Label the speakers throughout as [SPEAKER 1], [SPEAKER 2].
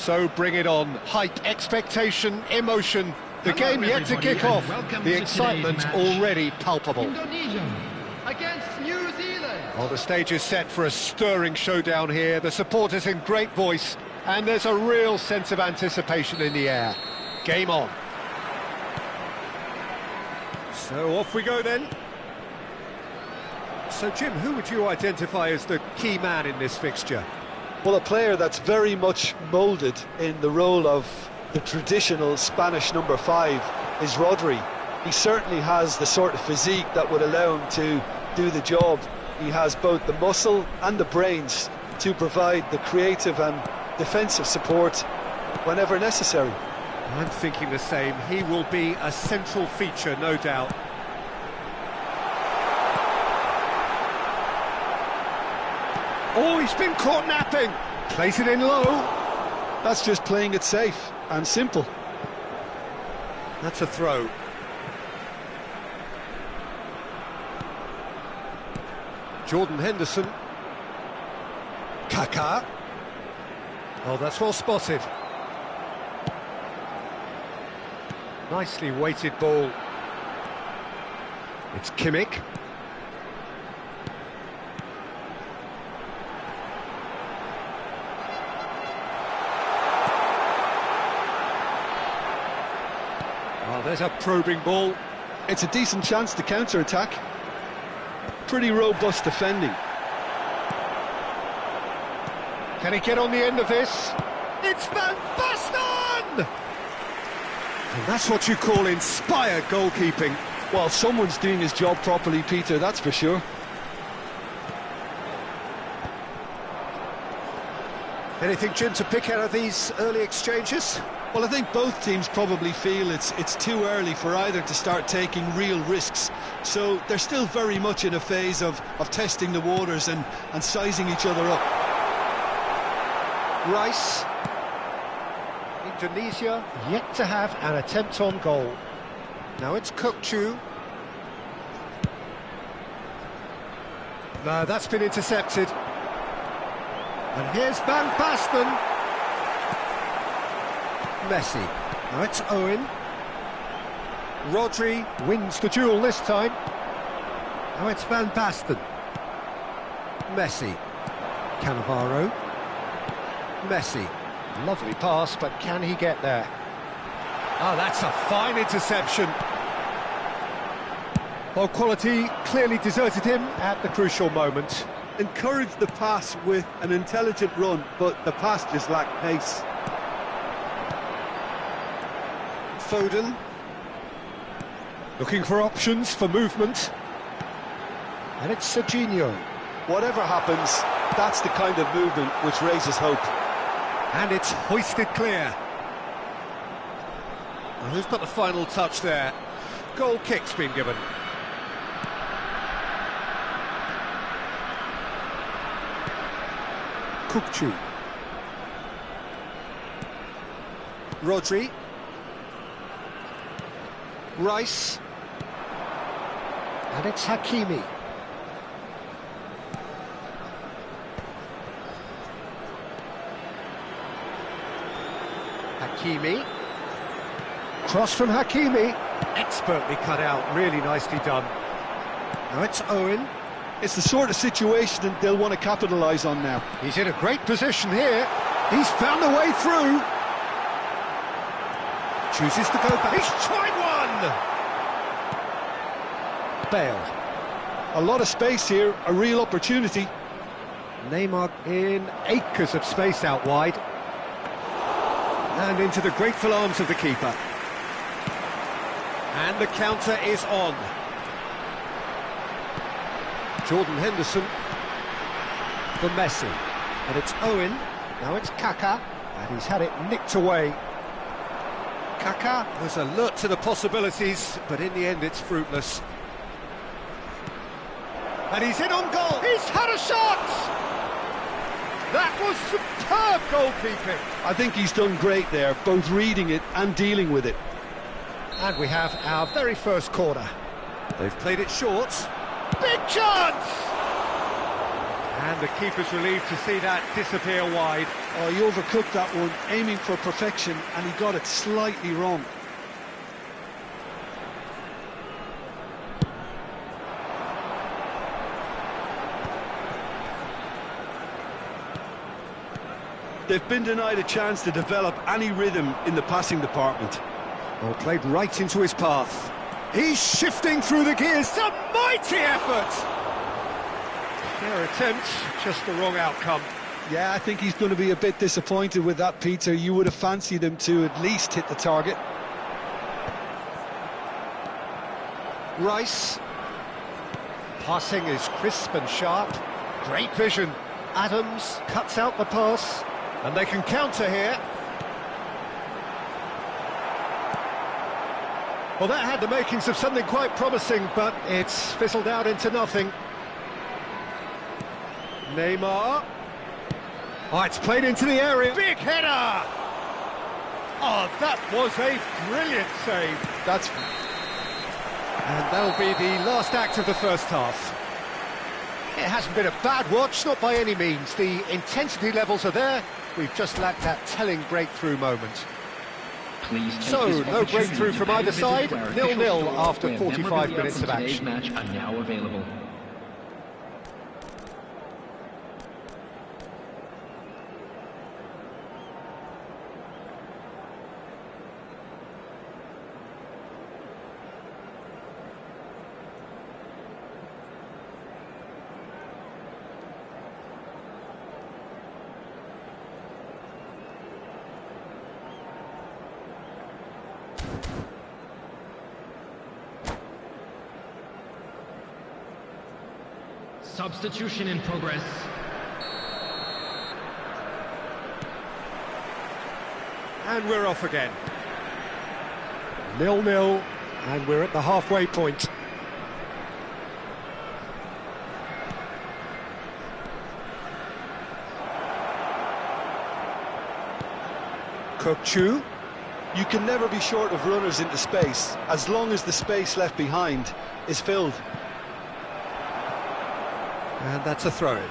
[SPEAKER 1] So bring it on. Hype, expectation, emotion. The game yet to kick off. The excitement already palpable.
[SPEAKER 2] Indonesia against New Zealand.
[SPEAKER 1] Well, the stage is set for a stirring showdown here. The supporters in great voice, and there's a real sense of anticipation in the air. Game on. So off we go then. So Jim, who would you identify as the key man in this fixture?
[SPEAKER 3] Well, a player that's very much moulded in the role of the traditional Spanish number 5 is Rodri. He certainly has the sort of physique that would allow him to do the job. He has both the muscle and the brains to provide the creative and defensive support whenever necessary.
[SPEAKER 1] I'm thinking the same. He will be a central feature, no doubt. Oh, he's been caught napping. Plays it in low.
[SPEAKER 3] That's just playing it safe and simple.
[SPEAKER 1] That's a throw. Jordan Henderson. Kaká. Oh, that's well spotted. Nicely weighted ball. It's Kimmich. Oh, there's a probing ball.
[SPEAKER 3] It's a decent chance to counter-attack. Pretty robust defending.
[SPEAKER 1] Can he get on the end of this? It's Van Basten! And that's what you call inspired goalkeeping.
[SPEAKER 3] Well, someone's doing his job properly, Peter, that's for sure.
[SPEAKER 1] Anything, Jim, to pick out of these early exchanges?
[SPEAKER 3] Well, I think both teams probably feel it's too early for either to start taking real risks. So they're still very much in a phase of testing the waters and sizing each other up.
[SPEAKER 1] Rice. Indonesia yet to have an attempt on goal. Now it's Kukçu. No, that's been intercepted. And here's Van Basten. Messi. Now it's Owen. Rodri wins the duel this time. Now it's Van Basten. Messi. Cannavaro. Messi. Lovely pass, but can he get there? Oh, that's a fine interception. Well, quality clearly deserted him at the crucial moment.
[SPEAKER 4] Encouraged the pass with an intelligent run, but the pass just lacked pace.
[SPEAKER 1] Foden. Looking for options for movement. And it's Serginho.
[SPEAKER 3] Whatever happens, that's the kind of movement which raises hope.
[SPEAKER 1] And it's hoisted clear. Well, who's got the final touch there? Goal kick's been given. Kukçu. Rodri. Rice. And it's Hakimi. Hakimi. Cross from Hakimi. Expertly cut out, really nicely done. Now it's Owen.
[SPEAKER 3] It's the sort of situation that they'll want to capitalise on now.
[SPEAKER 1] He's in a great position here. He's found a way through. Chooses to go back. He's tried one! Bale.
[SPEAKER 3] A lot of space here, a real opportunity.
[SPEAKER 1] Neymar in acres of space out wide. And into the grateful arms of the keeper. And the counter is on. Jordan Henderson for Messi. And it's Owen. Now it's Kaká. And he's had it nicked away. Kaká was alert to the possibilities, but in the end it's fruitless. And he's in on goal. He's had a shot! That was superb goalkeeping.
[SPEAKER 3] I think he's done great there, both reading it and dealing with it.
[SPEAKER 1] And we have our very first corner. They've played it short. Big chance! And the keeper's relieved to see that disappear wide.
[SPEAKER 3] Oh, he overcooked that one, aiming for perfection, and he got it slightly wrong. They've been denied a chance to develop any rhythm in the passing department.
[SPEAKER 1] Well, played right into his path. He's shifting through the gears. A mighty effort! Fair attempt, just the wrong outcome.
[SPEAKER 3] Yeah, I think he's going to be a bit disappointed with that, Peter. You would have fancied him to at least hit the target.
[SPEAKER 1] Rice. Passing is crisp and sharp. Great vision. Adams cuts out the pass. And they can counter here. Well, that had the makings of something quite promising, but it's fizzled out into nothing. Neymar. Oh, it's played into the area. Big header! Oh, that was a brilliant save. And that'll be the last act of the first half. It hasn't been a bad watch, not by any means. The intensity levels are there. We've just lacked that telling breakthrough moment. So, no breakthrough from either side. 0-0 after 45 minutes of action.
[SPEAKER 5] Match are now available.
[SPEAKER 2] Substitution in progress.
[SPEAKER 1] And we're off again. 0-0, and we're at the halfway point. Kokchu.
[SPEAKER 3] You can never be short of runners into space, as long as the space left behind is filled.
[SPEAKER 1] And that's a throw-in.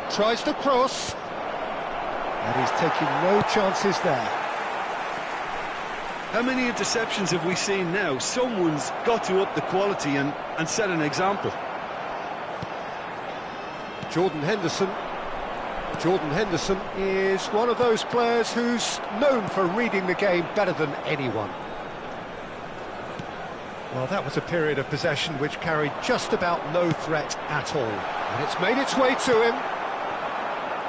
[SPEAKER 1] Tries to cross. And he's taking no chances there.
[SPEAKER 4] How many interceptions have we seen now? Someone's got to up the quality and set an example.
[SPEAKER 1] Jordan Henderson. Jordan Henderson is one of those players who's known for reading the game better than anyone. Well, that was a period of possession which carried just about no threat at all. And it's made its way to him.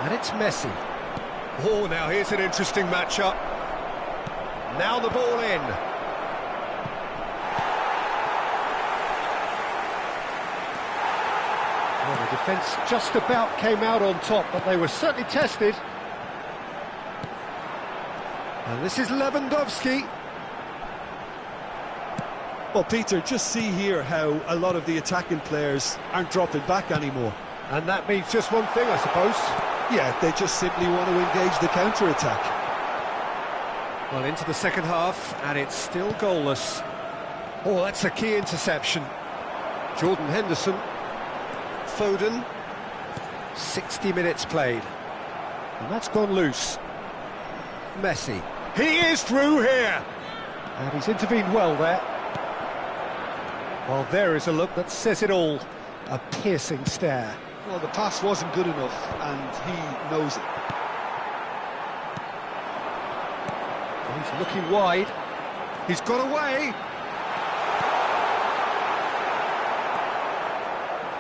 [SPEAKER 1] And it's Messi. Oh, now here's an interesting matchup. Now the ball in. Well, the defence just about came out on top, but they were certainly tested. And this is Lewandowski.
[SPEAKER 3] Well, Peter, just see here how a lot of the attacking players aren't dropping back anymore.
[SPEAKER 1] And that means just one thing, I suppose.
[SPEAKER 3] Yeah, they just simply want to engage the counter-attack.
[SPEAKER 1] Well, into the second half, and it's still goalless. Oh, that's a key interception. Jordan Henderson. Foden. 60 minutes played. And that's gone loose. Messi. He is through here! And he's intervened well there. Well, there is a look that says it all. A piercing stare.
[SPEAKER 3] Well, the pass wasn't good enough, and he knows it.
[SPEAKER 1] He's looking wide. He's got away.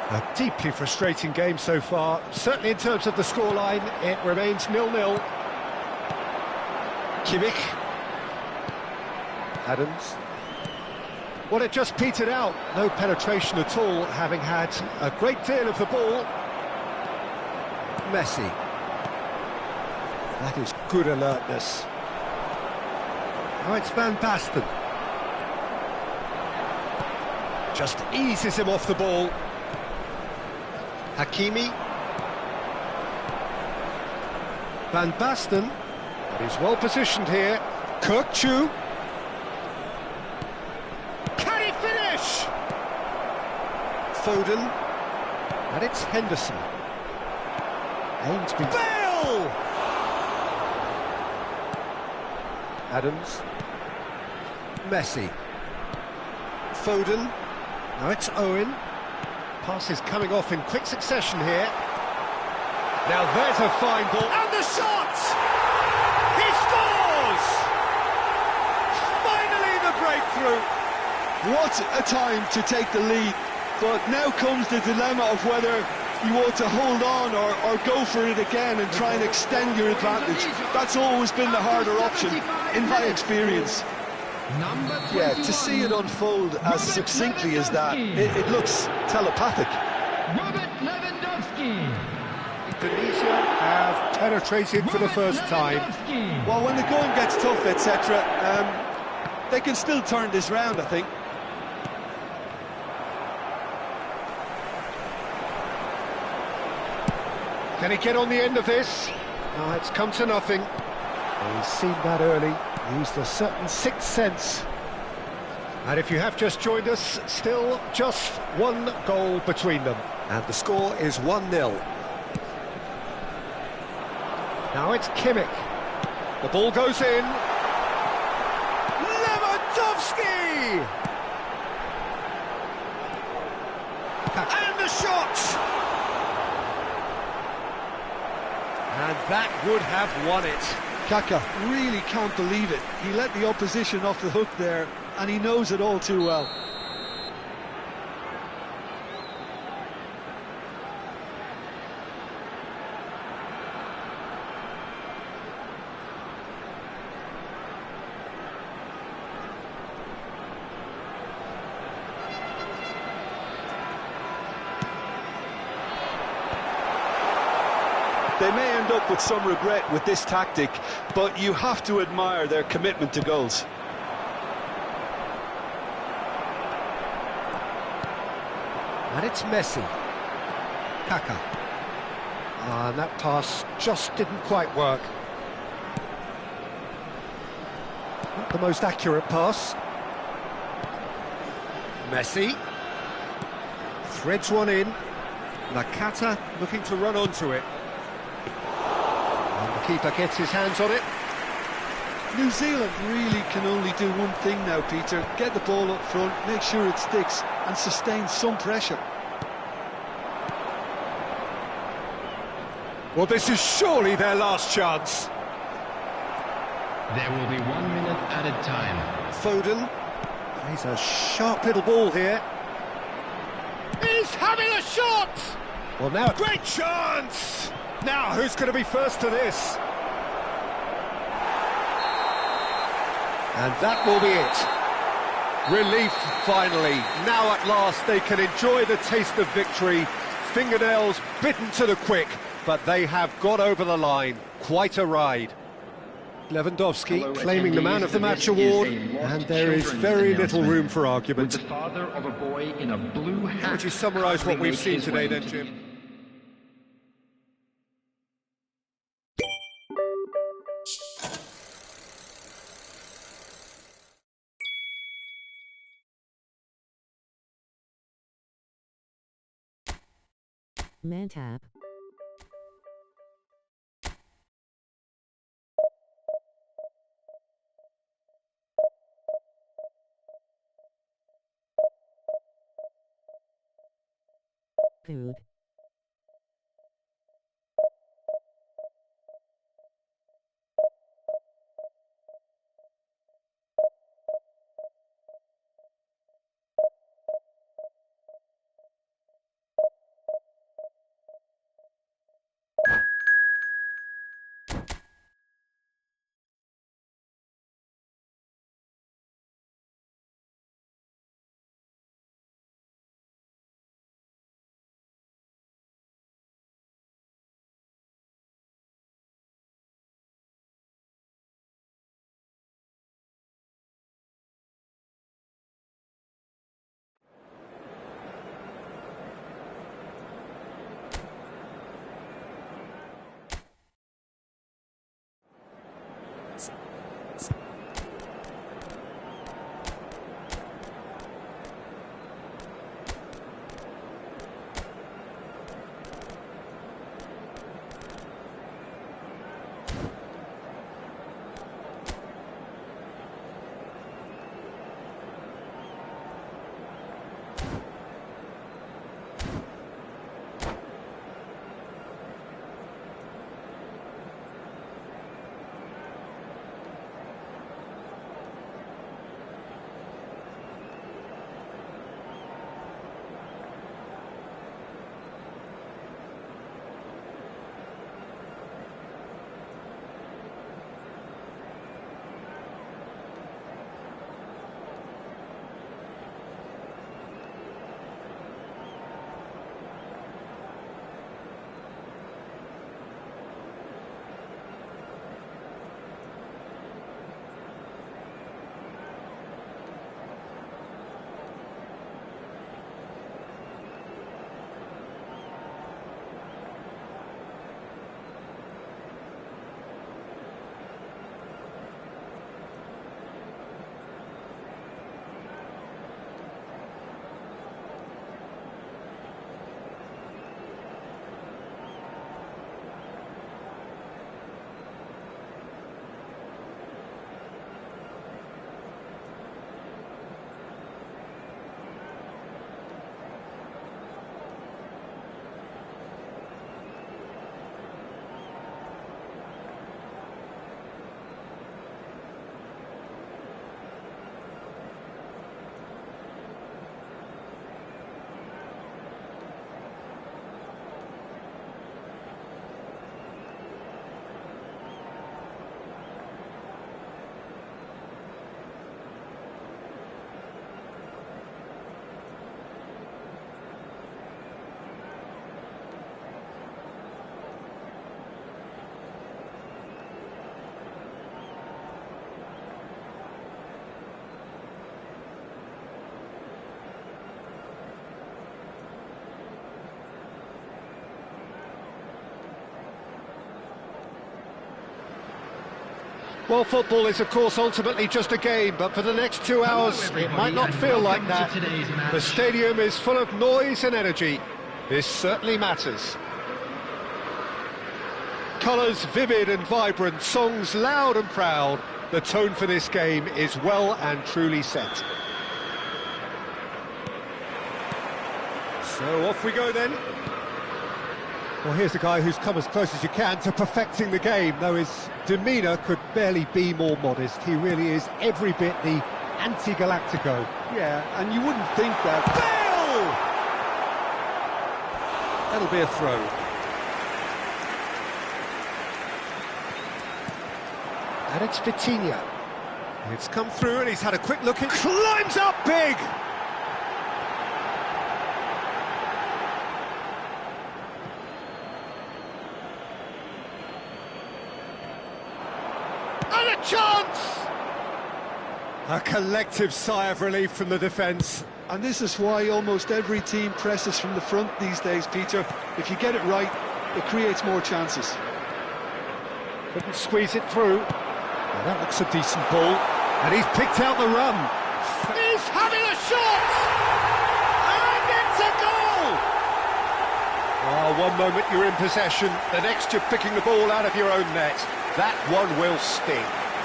[SPEAKER 1] A deeply frustrating game so far. Certainly in terms of the scoreline, it remains 0-0. Kimmich. Adams. Well, it just petered out. No penetration at all, having had a great deal of the ball. Messi. That is good alertness. Oh, it's Van Basten. Just eases him off the ball. Hakimi. Van Basten. But he's well positioned here. Kokchu. touch. Foden. And it's Henderson. Ainsby. Bale! Adams. Messi. Foden. Now it's Owen. Pass is coming off in quick succession here. Now there's a fine ball. And the shot! He scores! Finally the breakthrough.
[SPEAKER 3] What a time to take the lead. But now comes the dilemma of whether you want to hold on or go for it again and try and extend your advantage. That's always been the harder option, in my experience. Yeah, to see it unfold as succinctly as that, it looks telepathic.
[SPEAKER 2] Robert Lewandowski.
[SPEAKER 1] Tunisia have penetrated for the first time.
[SPEAKER 3] Well, when the going gets tough, etc., they can still turn this round, I think.
[SPEAKER 1] Can he get on the end of this? No, it's come to nothing. He's seen that early, used a certain sixth sense. And if you have just joined us, still just one goal between them. And the score is 1-0. Now it's Kimmich. The ball goes in. Lewandowski! And the shot! And that would have won it.
[SPEAKER 3] Kaka really can't believe it. He let the opposition off the hook there, and he knows it all too well. They may end up with some regret with this tactic, but you have to admire their commitment to goals.
[SPEAKER 1] And it's Messi. Kaka. And that pass just didn't quite work. Not the most accurate pass. Messi. Threads one in. Nakata looking to run onto it. And the keeper gets his hands on it.
[SPEAKER 3] New Zealand really can only do one thing now, Peter. Get the ball up front, make sure it sticks, and sustain some pressure.
[SPEAKER 1] Well, this is surely their last chance.
[SPEAKER 2] There will be 1 minute added time.
[SPEAKER 1] Foden. He's a sharp little ball here. He's having a shot! Well, now a great chance! Now, who's going to be first to this? And that will be it. Relief, finally. Now, at last, they can enjoy the taste of victory. Fingernails bitten to the quick, but they have got over the line. Quite a ride. Lewandowski claiming the Man of the Match award, and there is very little room for argument.
[SPEAKER 2] With the father of a boy in a blue hat.
[SPEAKER 1] How would you summarise what we've seen today then, Jim?
[SPEAKER 5] Mantab. Food.
[SPEAKER 1] Well, football is, of course, ultimately just a game, but for the next 2 hours, it might not feel like that. The stadium is full of noise and energy. This certainly matters. Colours vivid and vibrant, songs loud and proud. The tone for this game is well and truly set. So off we go then. Well, here's a guy who's come as close as you can to perfecting the game, though his demeanour could barely be more modest. He really is every bit the anti-Galactico.
[SPEAKER 3] Yeah, and you wouldn't think that.
[SPEAKER 1] Bale! That'll be a throw. And it's Vitinha. It's come through and he's had a quick look in. Climbs up big! And a chance! A collective sigh of relief from the defence.
[SPEAKER 3] And this is why almost every team presses from the front these days, Peter. If you get it right, it creates more chances.
[SPEAKER 1] Couldn't squeeze it through. Well, that looks a decent ball. And he's picked out the run. He's having a shot! And it's a goal! Oh, one moment you're in possession, the next you're picking the ball out of your own net. That one will sting.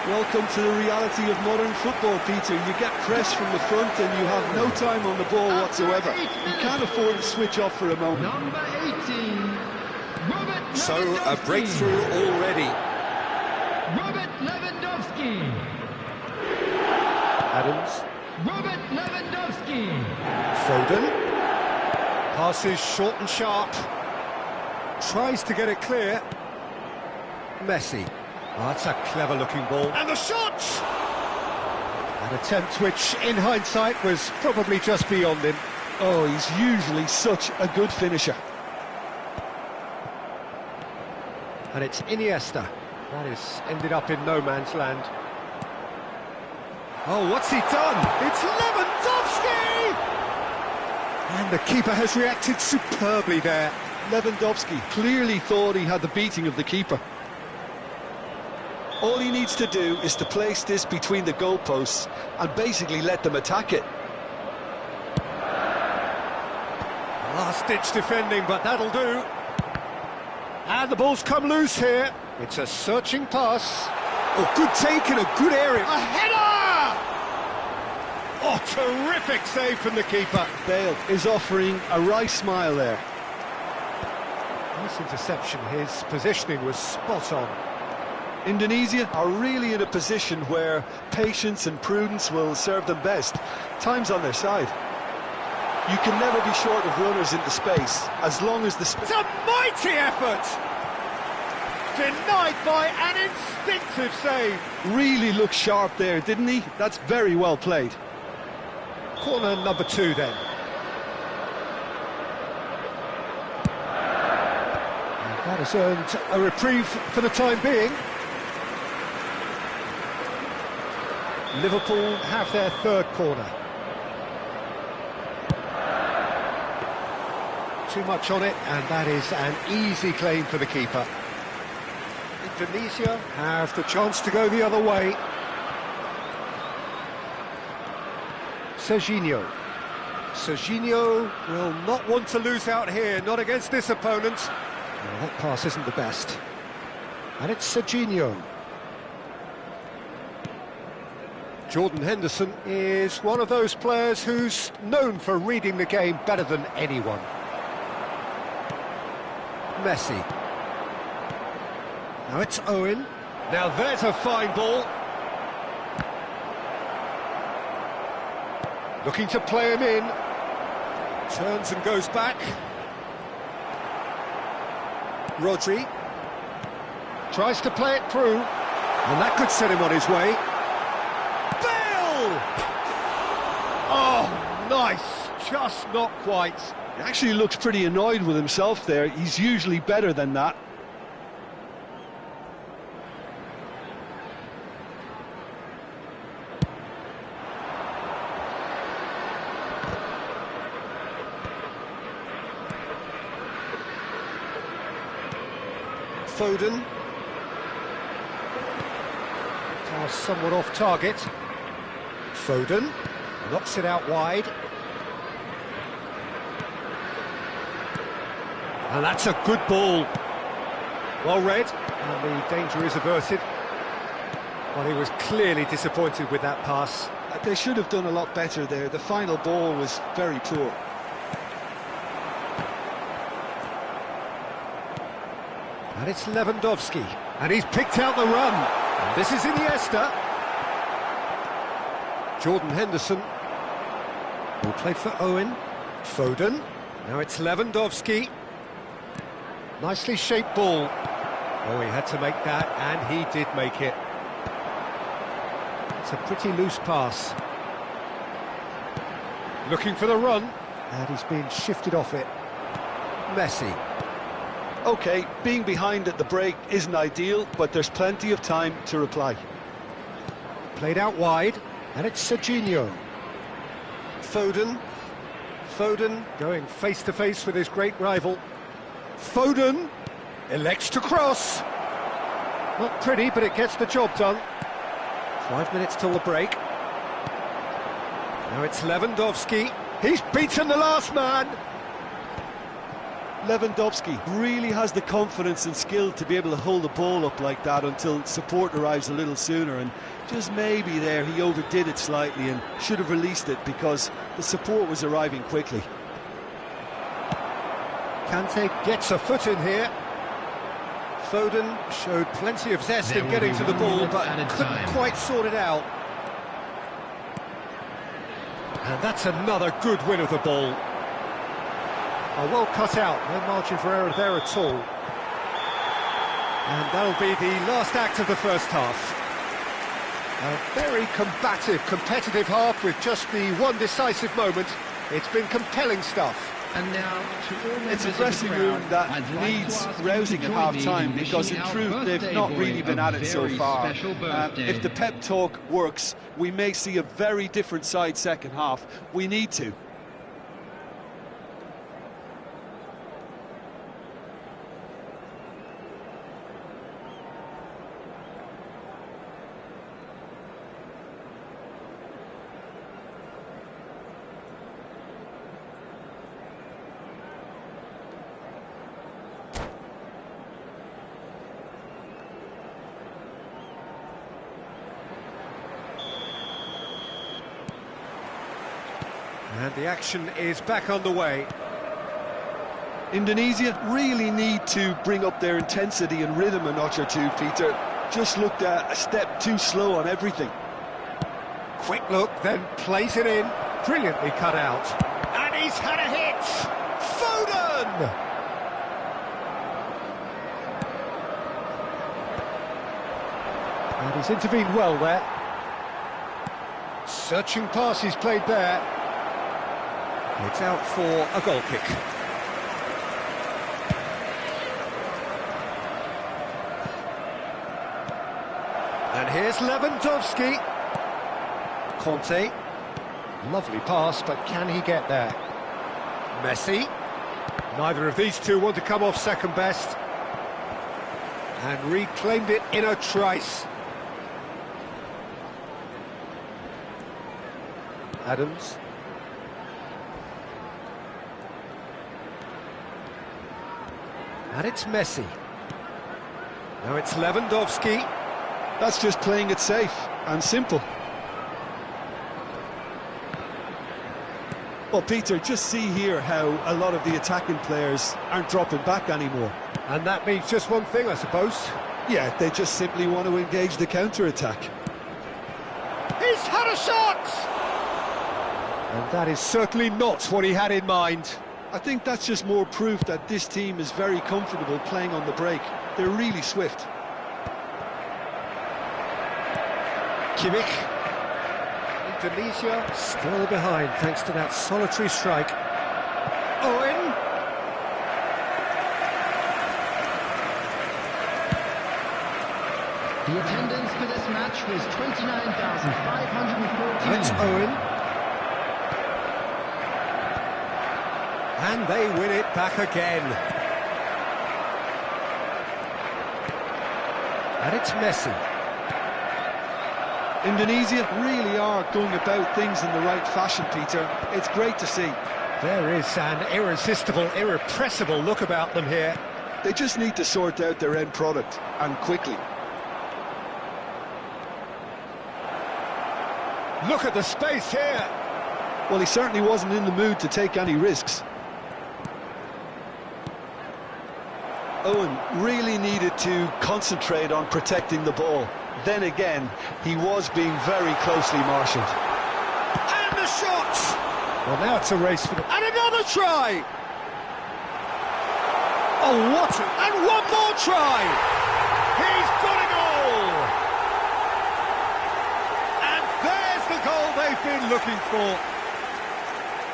[SPEAKER 3] Welcome to the reality of modern football, Peter. You get pressed from the front and you have no time on the ball whatsoever. You can't afford to switch off for a moment.
[SPEAKER 2] Number 18, Robert
[SPEAKER 1] So,
[SPEAKER 2] Lewandowski.
[SPEAKER 1] a breakthrough already.
[SPEAKER 2] Robert Lewandowski.
[SPEAKER 1] Adams.
[SPEAKER 2] Robert Lewandowski.
[SPEAKER 1] Foden. Passes short and sharp. Tries to get it clear. Messi. Oh, that's a clever-looking ball. And the shot! An attempt which, in hindsight, was probably just beyond him.
[SPEAKER 3] Oh, he's usually such a good finisher.
[SPEAKER 1] And it's Iniesta. That has ended up in no man's land. Oh, what's he done? It's Lewandowski! And the keeper has reacted superbly there.
[SPEAKER 3] Lewandowski clearly thought he had the beating of the keeper. All he needs to do is to place this between the goalposts and basically let them attack it.
[SPEAKER 1] Last-ditch defending, but that'll do. And the ball's come loose here. It's a searching pass. Oh, good take in a good area. A header! Oh, terrific save from the keeper.
[SPEAKER 3] Bale is offering a wry smile there.
[SPEAKER 1] Nice interception. His positioning was spot on.
[SPEAKER 3] Indonesia are really in a position where patience and prudence will serve them best. Time's on their side. You can never be short of runners into space, as long as the...
[SPEAKER 1] It's a mighty effort! Denied by an instinctive save.
[SPEAKER 3] Really looked sharp there, didn't he? That's very well played.
[SPEAKER 1] Corner number 2 then. And that has earned a reprieve for the time being. Liverpool have their third corner. Too much on it, and that is an easy claim for the keeper. Indonesia have the chance to go the other way. Serginho. Serginho will not want to lose out here, not against this opponent. Well, that pass isn't the best. And it's Serginho. Jordan Henderson is one of those players who's known for reading the game better than anyone. Messi. Now it's Owen. Now there's a fine ball. Looking to play him in. Turns and goes back. Rodri. Tries to play it through. And that could set him on his way. Oh, nice, just not quite.
[SPEAKER 3] He actually looks pretty annoyed with himself there. He's usually better than that.
[SPEAKER 1] Foden. pass somewhat off target. Foden knocks it out wide. And that's a good ball. Well read, and the danger is averted. Well, he was clearly disappointed with that pass.
[SPEAKER 3] They should have done a lot better there. The final ball was very poor.
[SPEAKER 1] And it's Lewandowski, and he's picked out the run. And this is Iniesta. Jordan Henderson. Will play for Owen. Foden. Now it's Lewandowski. Nicely shaped ball. Oh, he had to make that, and he did make it. It's a pretty loose pass. Looking for the run, and he's being shifted off it. Messi.
[SPEAKER 3] OK, being behind at the break isn't ideal, but there's plenty of time to reply.
[SPEAKER 1] Played out wide, and it's Serginho. Foden. Foden going face-to-face with his great rival. Foden elects to cross. Not pretty, but it gets the job done. 5 minutes till the break. Now it's Lewandowski. He's beaten the last man.
[SPEAKER 3] Lewandowski really has the confidence and skill to be able to hold the ball up like that until support arrives a little sooner, and just maybe there he overdid it slightly and should have released it because the support was arriving quickly.
[SPEAKER 1] Kante gets a foot in here. Foden showed plenty of zest in getting to the ball, but couldn't quite sort it out. And that's another good win of the ball. Well cut out, no margin for error there at all. And that'll be the last act of the first half. A very combative, competitive half with just the one decisive moment. It's been compelling stuff.
[SPEAKER 2] And now, to all
[SPEAKER 3] it's a dressing room that needs rousing at half-time because in truth they've not really been at it so far. If the pep talk works, we may see a very different side second half. We need to.
[SPEAKER 1] And the action is back underway.
[SPEAKER 3] Indonesia really need to bring up their intensity and rhythm a notch or two, Peter. Just looked a step too slow on everything.
[SPEAKER 1] Quick look, then plays it in. Brilliantly cut out. And he's had a hit! Foden! And he's intervened well there. Searching pass he's played there. It's out for a goal kick. And here's Lewandowski. Conte. Lovely pass, but can he get there? Messi. Neither of these two want to come off second best. And reclaimed it in a trice. Adams. And it's Messi. Now it's Lewandowski.
[SPEAKER 3] That's just playing it safe and simple. Well, Peter, just see here how a lot of the attacking players aren't dropping back anymore.
[SPEAKER 1] And that means just one thing, I suppose.
[SPEAKER 3] Yeah, they just simply want to engage the counter-attack.
[SPEAKER 1] He's had a shot! And that is certainly not what he had in mind.
[SPEAKER 3] I think that's just more proof that this team is very comfortable playing on the break. They're really swift.
[SPEAKER 1] Kimmich. Indonesia still behind thanks to that solitary strike. Owen.
[SPEAKER 2] The attendance for this match was 29,514.
[SPEAKER 1] That's Owen. And they win it back again. And it's Messi.
[SPEAKER 3] Indonesia really are going about things in the right fashion, Peter. It's great to see.
[SPEAKER 1] There is an irresistible, irrepressible look about them here.
[SPEAKER 3] They just need to sort out their end product, and quickly.
[SPEAKER 1] Look at the space here.
[SPEAKER 3] Well, he certainly wasn't in the mood to take any risks. Owen really needed to concentrate on protecting the ball. Then again, he was being very closely marshalled.
[SPEAKER 1] And the shot! Well, now it's a race for the... And another try! Oh, what a... And one more try! He's got it all! And there's the goal they've been looking for.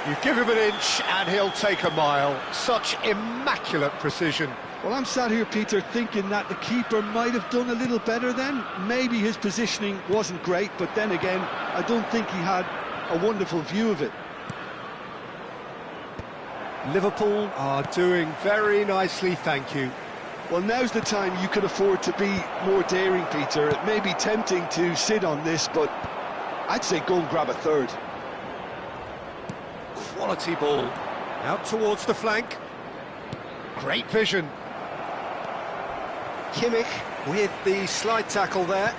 [SPEAKER 1] You give him an inch and he'll take a mile. Such immaculate precision.
[SPEAKER 3] Well, I'm sat here, Peter, thinking that the keeper might have done a little better then. Maybe his positioning wasn't great, but then again, I don't think he had a wonderful view of it.
[SPEAKER 1] Liverpool are doing very nicely, thank you.
[SPEAKER 3] Well, now's the time you can afford to be more daring, Peter. It may be tempting to sit on this, but I'd say go and grab a third.
[SPEAKER 1] Quality ball. Out towards the flank. Great vision. Kimmich with the slide tackle there.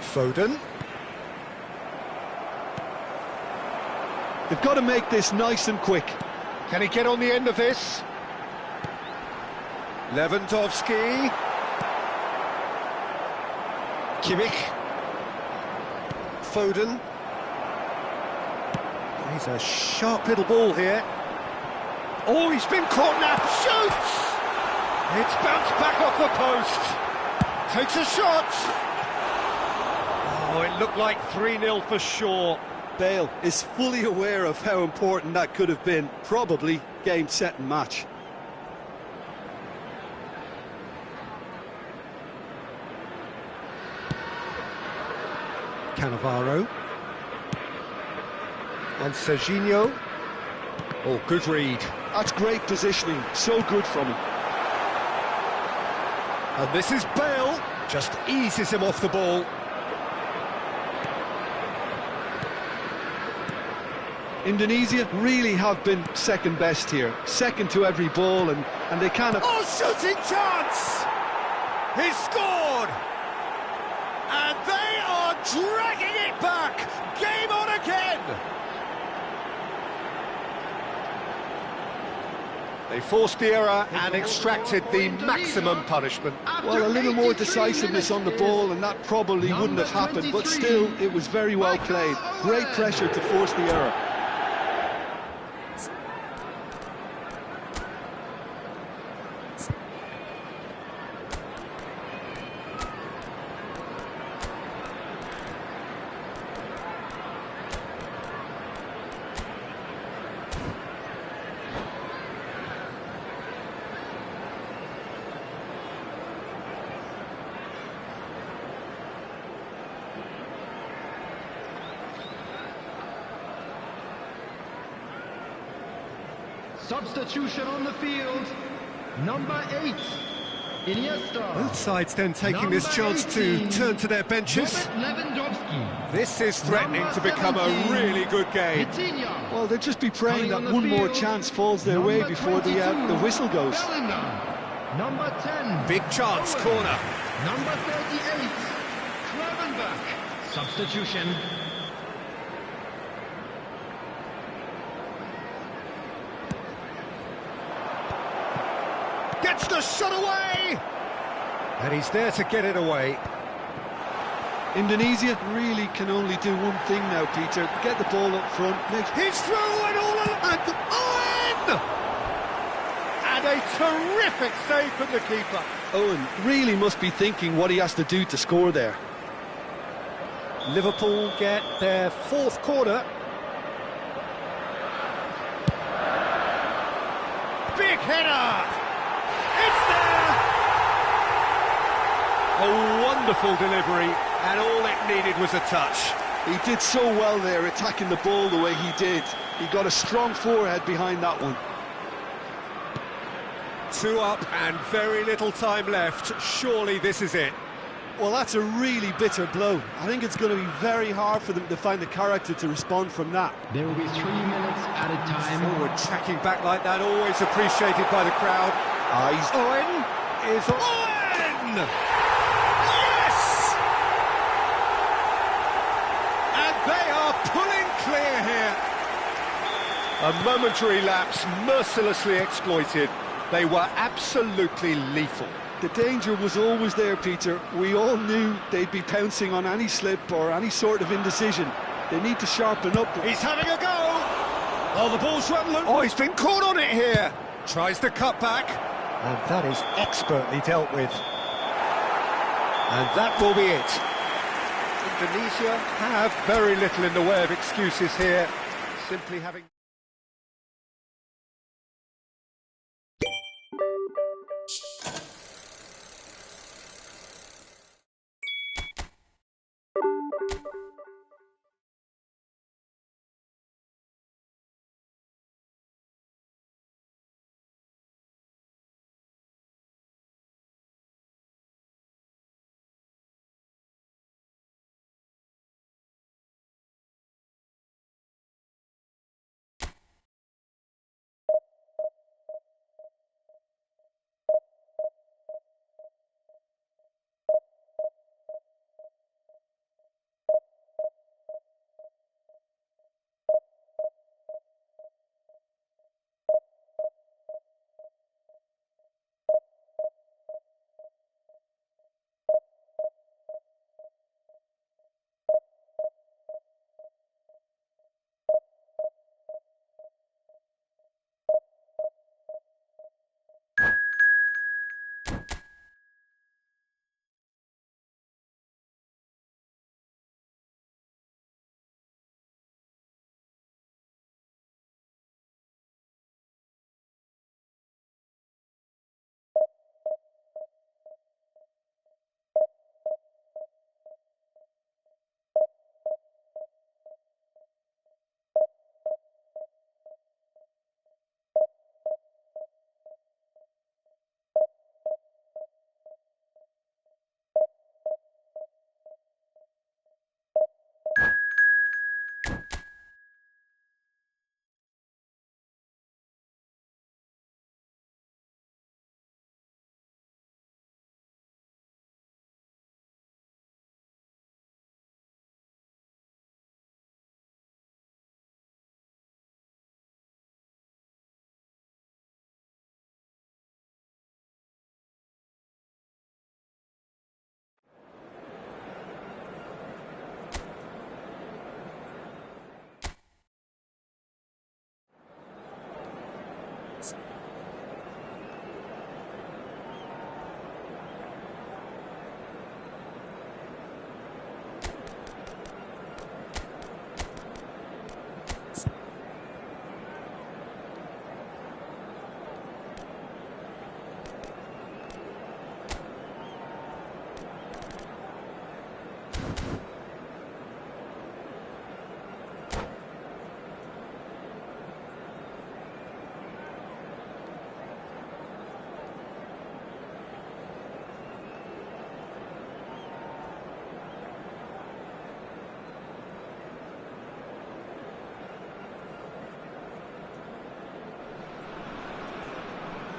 [SPEAKER 1] Foden.
[SPEAKER 3] They've got to make this nice and quick.
[SPEAKER 1] Can he get on the end of this? Lewandowski. Kimmich. Foden. He's a sharp little ball here. Oh, he's been caught now. Shoots! It's bounced back off the post. Takes a shot. Oh, it looked like 3-0 for sure.
[SPEAKER 3] Bale is fully aware of how important that could have been. Probably game, set and match.
[SPEAKER 1] Cannavaro. And Serginho. Oh, good read.
[SPEAKER 3] That's great positioning. So good from him.
[SPEAKER 1] And this is Bale. Just eases him off the ball.
[SPEAKER 3] Indonesia really have been second best here. Second to every ball, and they kind of...
[SPEAKER 1] Oh, shooting chance! He scored! And they are dragging it back! Game on again! They forced the error and extracted the maximum punishment.
[SPEAKER 3] Well, a little more decisiveness on the ball and that probably wouldn't have happened, but still, it was very well played. Great pressure to force the error.
[SPEAKER 2] Substitution on the field, number 8, Iniesta.
[SPEAKER 1] Both sides then taking this chance to turn to their benches.
[SPEAKER 2] Lewandowski.
[SPEAKER 1] This is threatening to become a really good game.
[SPEAKER 2] Vitinha.
[SPEAKER 3] Well, they'll just be praying that
[SPEAKER 2] Coming on
[SPEAKER 3] one
[SPEAKER 2] the
[SPEAKER 3] more
[SPEAKER 2] field,
[SPEAKER 3] chance falls their way before the whistle goes.
[SPEAKER 2] Bellingham. Number 10.
[SPEAKER 1] Big chance, corner.
[SPEAKER 2] Number 38, Gravenberch. Substitution.
[SPEAKER 1] Gets the shot away! And he's there to get it away.
[SPEAKER 3] Indonesia really can only do one thing now, Peter. Get the ball up front.
[SPEAKER 1] He's through and all and Owen! And a terrific save from the keeper.
[SPEAKER 3] Owen really must be thinking what he has to do to score there.
[SPEAKER 1] Liverpool get their fourth corner. Big header! It's there! A wonderful delivery, and all it needed was a touch.
[SPEAKER 3] He did so well there, attacking the ball the way he did. He got a strong forehead behind that one.
[SPEAKER 1] 2 up and very little time left. Surely this is it.
[SPEAKER 4] Well, that's a really bitter blow. I think it's going to be very hard for them to find the character to respond from that.
[SPEAKER 2] There will be 3 minutes at a time.
[SPEAKER 1] Forward tracking back like that, always appreciated by the crowd. Owen is Owen! Yes! And they are pulling clear here. A momentary lapse, mercilessly exploited. They were absolutely lethal.
[SPEAKER 3] The danger was always there, Peter. We all knew they'd be pouncing on any slip or any sort of indecision. They need to sharpen up.
[SPEAKER 1] He's having a go! Oh, the ball's rumbling. Oh, he's been caught on it here. Tries the cut back. And that is expertly dealt with. And that will be it. Indonesia have very little in the way of excuses here. Simply having...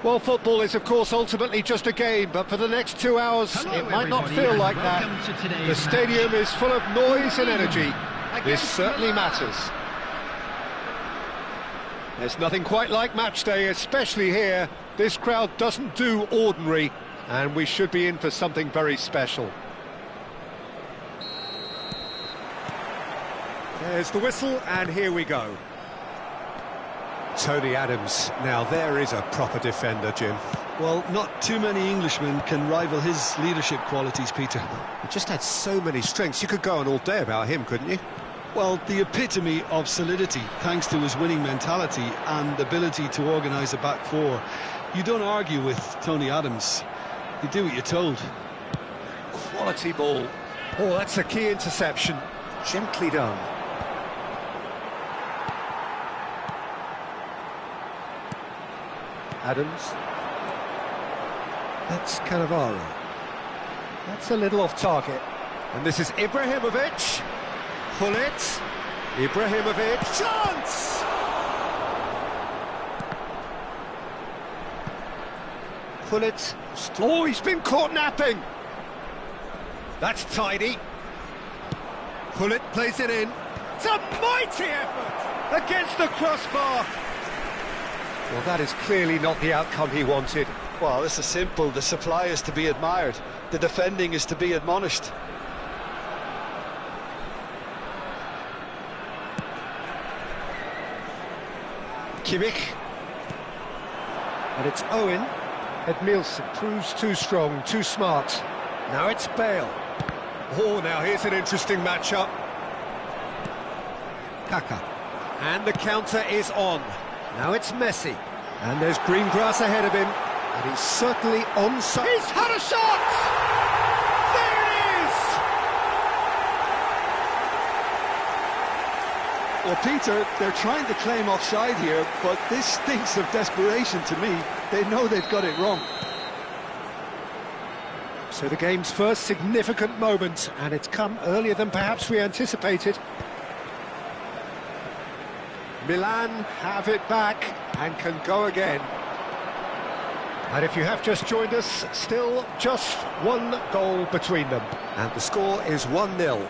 [SPEAKER 1] Well, football is, of course, ultimately just a game, but for the next 2 hours, it might not feel like that. The stadium is full of noise and energy. This certainly matters. There's nothing quite like match day, especially here. This crowd doesn't do ordinary, and we should be in for something very special. There's the whistle, and here we go. Tony Adams, now there is a proper defender, Jim.
[SPEAKER 3] Well, not too many Englishmen can rival his leadership qualities, Peter.
[SPEAKER 1] He just had so many strengths. You could go on all day about him, couldn't you?
[SPEAKER 3] Well, the epitome of solidity, thanks to his winning mentality and ability to organise a back four. You don't argue with Tony Adams. You do what you're told.
[SPEAKER 1] Quality ball. Oh, that's a key interception. Gently done. Adams. That's Cannavaro. That's a little off target. And this is Ibrahimovic. Pull it. Ibrahimovic. Chance! Pull it. Oh, he's been caught napping. That's tidy. Pull it, plays it in. It's a mighty effort against the crossbar. Well, that is clearly not the outcome he wanted.
[SPEAKER 3] Well, this is simple. The supply is to be admired. The defending is to be admonished.
[SPEAKER 1] Kimmich. And it's Owen. Edmilson proves too strong, too smart. Now it's Bale. Oh, now here's an interesting matchup. Kaka. And the counter is on. Now it's Messi. And there's green grass ahead of him. And he's certainly onside. He's had a shot! There it is!
[SPEAKER 4] Well, Peter, they're trying to claim offside here, but this stinks of desperation to me. They know they've got it wrong.
[SPEAKER 1] So the game's first significant moment, and it's come earlier than perhaps we anticipated. Milan have it back and can go again. And if you have just joined us, still just one goal between them. And the score is 1-0.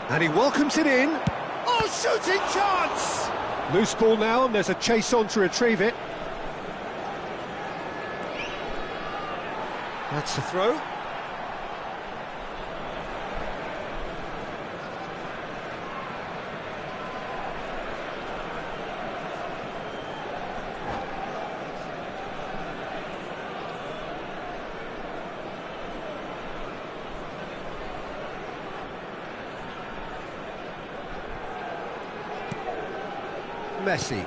[SPEAKER 1] And he welcomes it in. Oh, shooting chance! Loose ball now, and there's a chase on to retrieve it. That's the throw. Messi.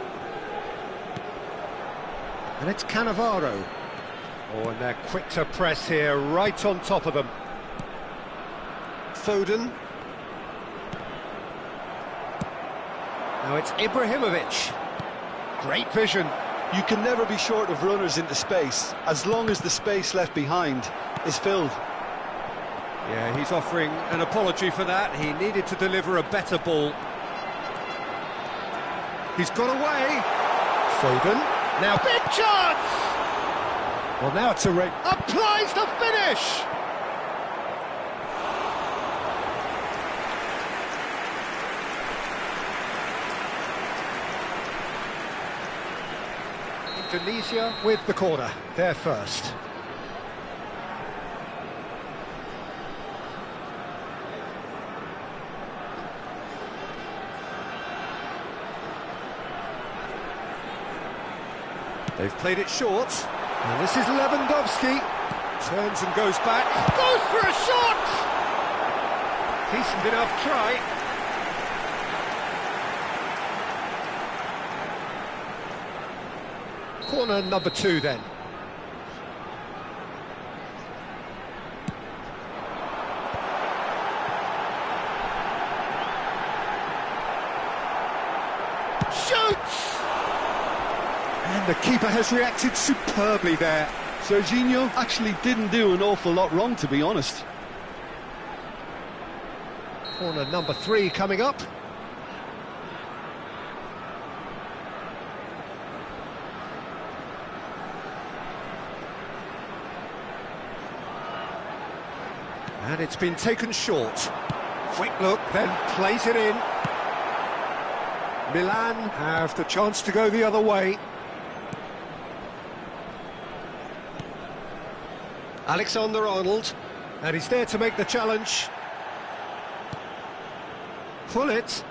[SPEAKER 1] And it's Cannavaro. Oh, and they're quick to press here, right on top of them. Foden. Now it's Ibrahimovic. Great vision.
[SPEAKER 3] You can never be short of runners into space, as long as the space left behind is filled.
[SPEAKER 1] Yeah, he's offering an apology for that. He needed to deliver a better ball. He's got away. Foden. Now big chance! Well, now it's a ring. Applies the finish! Indonesia with the corner. They're first. They've played it short. And this is Lewandowski. Turns and goes back. Goes for a shot! Decent enough try. Corner number 2 then. Shoots! And the keeper has reacted superbly there.
[SPEAKER 4] Serginho actually didn't do an awful lot wrong, to be honest.
[SPEAKER 1] Corner number 3 coming up. And it's been taken short. Quick look, then plays it in. Milan have the chance to go the other way. Alexander-Arnold, and he's there to make the challenge. Pull it.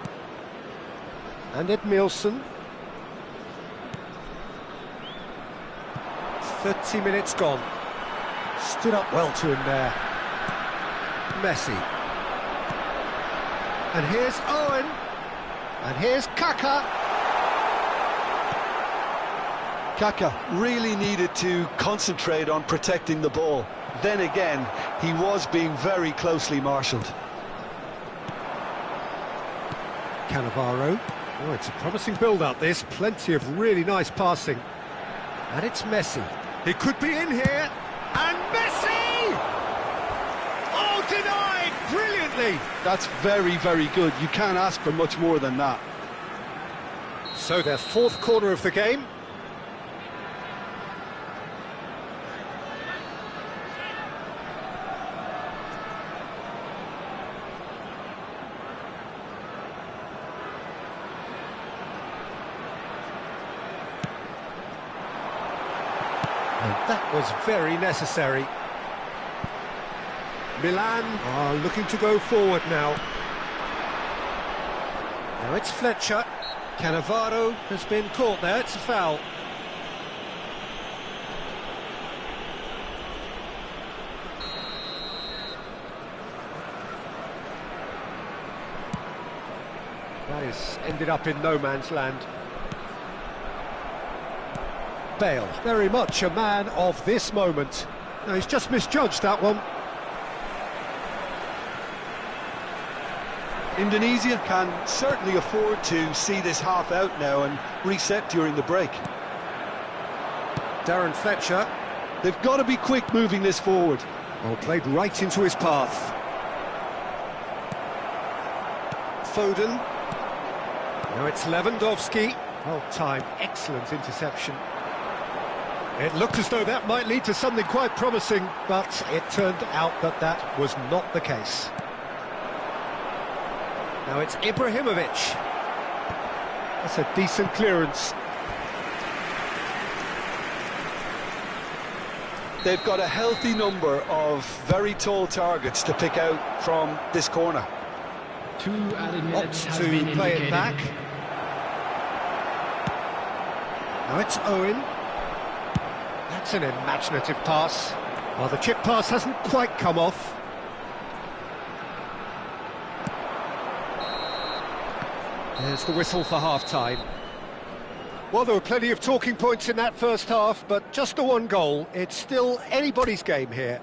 [SPEAKER 1] And Edmilson. 30 minutes gone. Stood up well to him there. Messi. And here's Owen. And here's Kaka.
[SPEAKER 3] Kaka really needed to concentrate on protecting the ball. Then again, he was being very closely marshalled.
[SPEAKER 1] Cannavaro. Oh, it's a promising build-up, this. Plenty of really nice passing. And it's Messi. He could be in here. And Messi! Absolutely.
[SPEAKER 3] That's very, very good. You can't ask for much more than that.
[SPEAKER 1] So their fourth corner of the game. And that was very necessary. Milan are looking to go forward now. Now it's Fletcher. Cannavaro has been caught there, it's a foul. That is ended up in no man's land. Bale, very much a man of this moment. Now, he's just misjudged that one.
[SPEAKER 3] Indonesia can certainly afford to see this half out now and reset during the break.
[SPEAKER 1] Darren Fletcher.
[SPEAKER 3] They've got to be quick moving this forward.
[SPEAKER 1] Well, played right into his path. Foden. Now it's Lewandowski. Well timed, excellent interception. It looked as though that might lead to something quite promising, but it turned out that that was not the case. Now it's Ibrahimovic. That's a decent clearance.
[SPEAKER 3] They've got a healthy number of very tall targets to pick out from this corner.
[SPEAKER 2] 2 added minutes
[SPEAKER 1] Opts
[SPEAKER 2] has
[SPEAKER 1] to
[SPEAKER 2] been
[SPEAKER 1] play
[SPEAKER 2] indicated.
[SPEAKER 1] it back. Now it's Owen. That's an imaginative pass. Well, the chip pass hasn't quite come off. There's the whistle for half-time. Well, there were plenty of talking points in that first half, but just the one goal. It's still anybody's game here.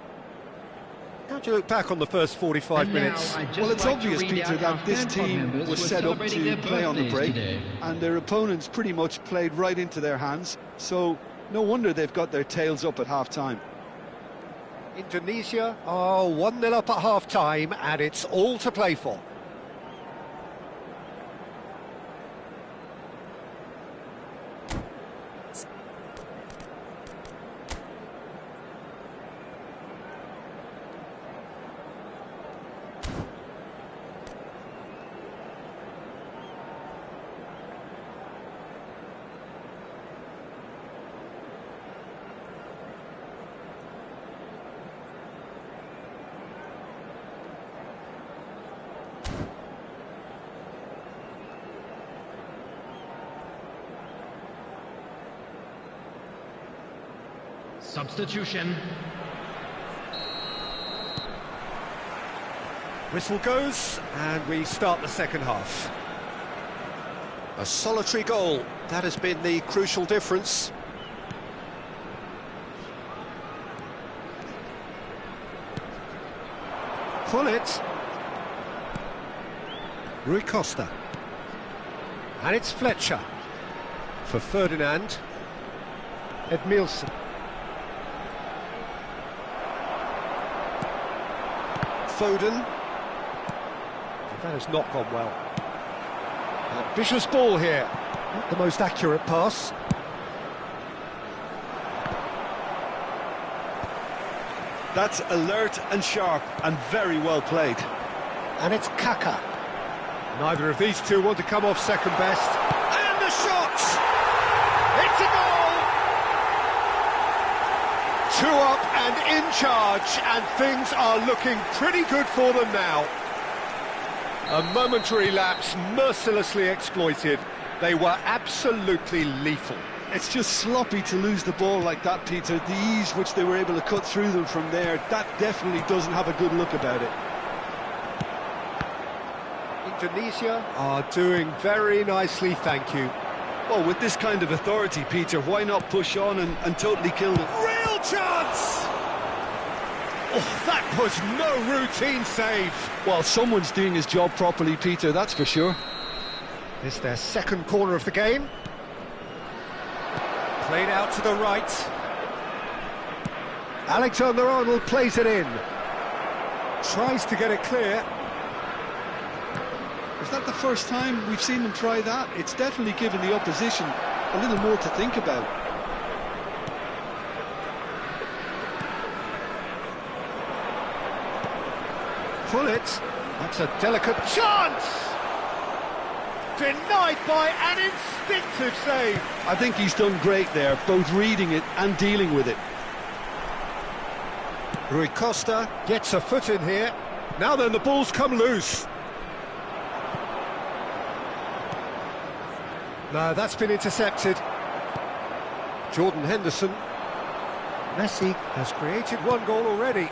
[SPEAKER 1] How do you look back on the first 45
[SPEAKER 2] And now,
[SPEAKER 1] minutes?
[SPEAKER 2] I'd just
[SPEAKER 3] Well, it's
[SPEAKER 2] like to
[SPEAKER 3] obvious,
[SPEAKER 2] read
[SPEAKER 3] Peter,
[SPEAKER 2] out
[SPEAKER 3] that
[SPEAKER 2] our
[SPEAKER 3] this
[SPEAKER 2] fan club
[SPEAKER 3] team
[SPEAKER 2] members
[SPEAKER 3] was
[SPEAKER 2] who are
[SPEAKER 3] set up
[SPEAKER 2] celebrating
[SPEAKER 3] to
[SPEAKER 2] their
[SPEAKER 3] play on the
[SPEAKER 2] birthdays
[SPEAKER 3] break,
[SPEAKER 2] today.
[SPEAKER 3] and their opponents pretty much played right into their hands, so no wonder they've got their tails up at half-time.
[SPEAKER 1] Indonesia are 1-0 up at half-time, and it's all to play for.
[SPEAKER 2] Substitution.
[SPEAKER 1] Whistle goes, and we start the second half. A solitary goal, that has been the crucial difference. Pullet. Rui Costa. And it's Fletcher. For Ferdinand. Edmilson. Foden. That has not gone well. Ambitious ball here. Not the most accurate pass.
[SPEAKER 3] That's alert and sharp and very well played.
[SPEAKER 1] And it's Kaka. Neither of these two want to come off second best. And the shot! It's a goal! 2 up and in charge, and things are looking pretty good for them now. A momentary lapse mercilessly exploited. They were absolutely lethal.
[SPEAKER 3] It's just sloppy to lose the ball like that, Peter. The ease which they were able to cut through them from there, that definitely doesn't have a good look about it.
[SPEAKER 1] Indonesia are doing very nicely, thank you.
[SPEAKER 3] Well, with this kind of authority, Peter, why not push on and totally kill them?
[SPEAKER 1] Real chance! Oh, that was no routine save.
[SPEAKER 3] Well, someone's doing his job properly, Peter, that's for sure.
[SPEAKER 1] It's their second corner of the game. Played out to the right. Alexander-Arnold plays it in. Tries to get it clear.
[SPEAKER 4] Is that the first time we've seen them try that? It's definitely given the opposition a little more to think about.
[SPEAKER 1] Pull it. That's a delicate chance! Denied by an instinctive save.
[SPEAKER 4] I think he's done great there, both reading it and dealing with it.
[SPEAKER 1] Rui Costa gets a foot in here. Now then, the ball's come loose. No, that's been intercepted. Jordan Henderson. Messi has created one goal already.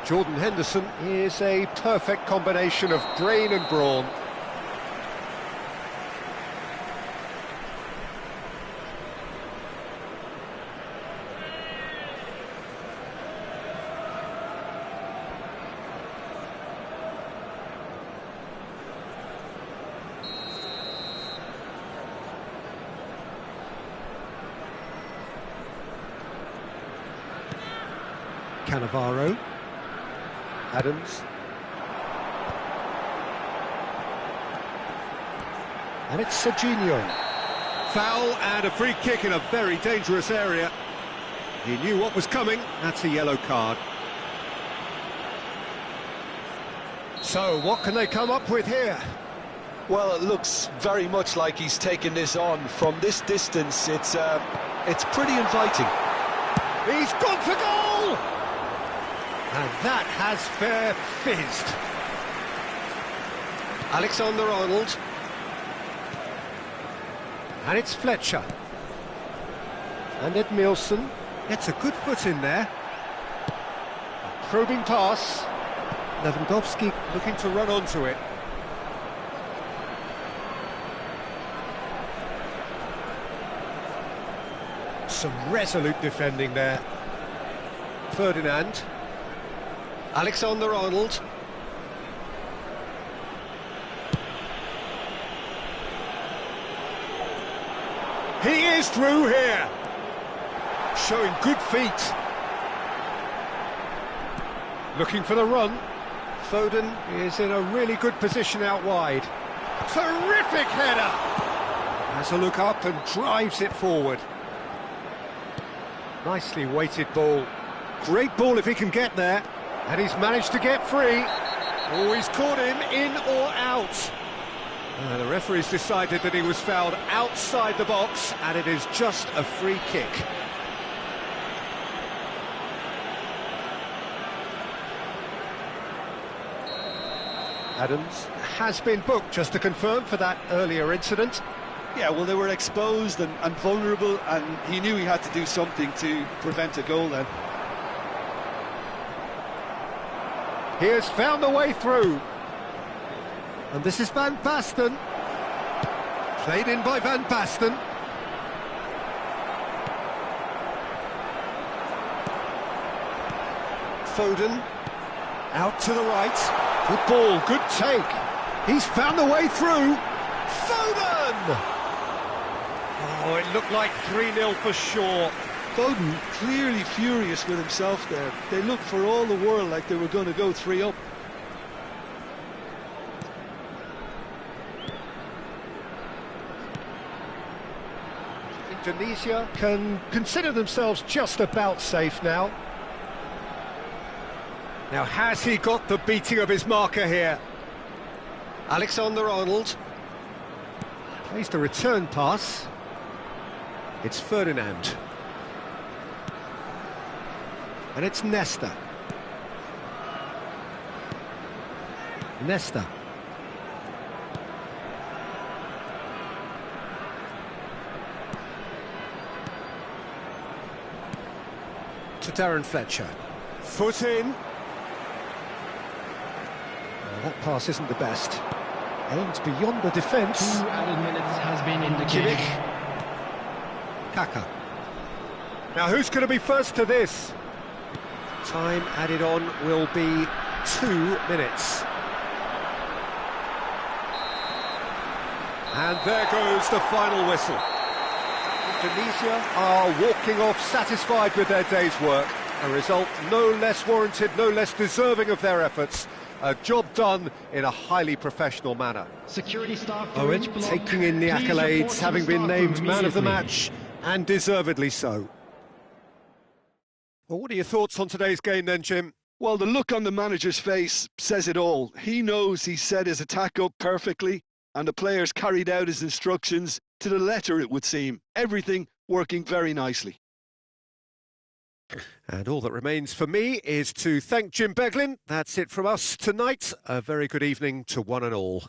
[SPEAKER 1] Jordan Henderson is a perfect combination of brain and brawn. Cannavaro. Adams. And it's Serginho. Foul and a free kick in a very dangerous area. He knew what was coming. That's a yellow card. So, what can they come up with here?
[SPEAKER 3] Well, it looks very much like he's taken this on. From this distance, it's pretty inviting.
[SPEAKER 1] He's gone for goal! And that has fair fizzed. Alexander-Arnold. And it's Fletcher. And Edmilson gets a good foot in there. A probing pass. Lewandowski looking to run onto it. Some resolute defending there. Ferdinand. Alexander-Arnold. He is through here. Showing good feet. Looking for the run. Foden is in a really good position out wide. Terrific header. Has a look up and drives it forward. Nicely weighted ball. Great ball if he can get there. And he's managed to get free. Oh, he's caught him in or out. The referee's decided that he was fouled outside the box, and it is just a free kick. Adams has been booked, just to confirm, for that earlier incident.
[SPEAKER 4] Yeah, well, they were exposed and vulnerable, and he knew he had to do something to prevent a goal then.
[SPEAKER 1] He has found a way through. And this is Van Basten. Played in by Van Basten. Foden. Out to the right. Good ball, good take. He's found a way through. Foden! Oh, it looked like 3-0 for sure.
[SPEAKER 4] Foden clearly furious with himself there. They looked for all the world like they were going to go 3 up.
[SPEAKER 1] Indonesia can consider themselves just about safe now. Now, has he got the beating of his marker here? Alexander-Arnold plays the return pass. It's Ferdinand. And it's Nesta. Nesta. To Darren Fletcher. Foot in. Well, that pass isn't the best. Aims beyond the defence.
[SPEAKER 2] 2 added minutes has been indicated.
[SPEAKER 1] Kaka. Now who's going to be first to this? Time added on will be 2 minutes. And there goes the final whistle. Indonesia are walking off satisfied with their day's work. A result no less warranted, no less deserving of their efforts. A job done in a highly professional manner.
[SPEAKER 2] Security staff for
[SPEAKER 1] Owen
[SPEAKER 2] each block.
[SPEAKER 1] taking in the
[SPEAKER 2] Please report
[SPEAKER 1] accolades,
[SPEAKER 2] to the
[SPEAKER 1] having been
[SPEAKER 2] staff
[SPEAKER 1] named
[SPEAKER 2] room
[SPEAKER 1] man of the
[SPEAKER 2] immediately.
[SPEAKER 1] match, and deservedly so. Well, what are your thoughts on today's game then, Jim?
[SPEAKER 4] Well, the look on the manager's face says it all. He knows he set his attack up perfectly, and the players carried out his instructions to the letter, it would seem. Everything working very nicely.
[SPEAKER 1] And all that remains for me is to thank Jim Beglin. That's it from us tonight. A very good evening to one and all.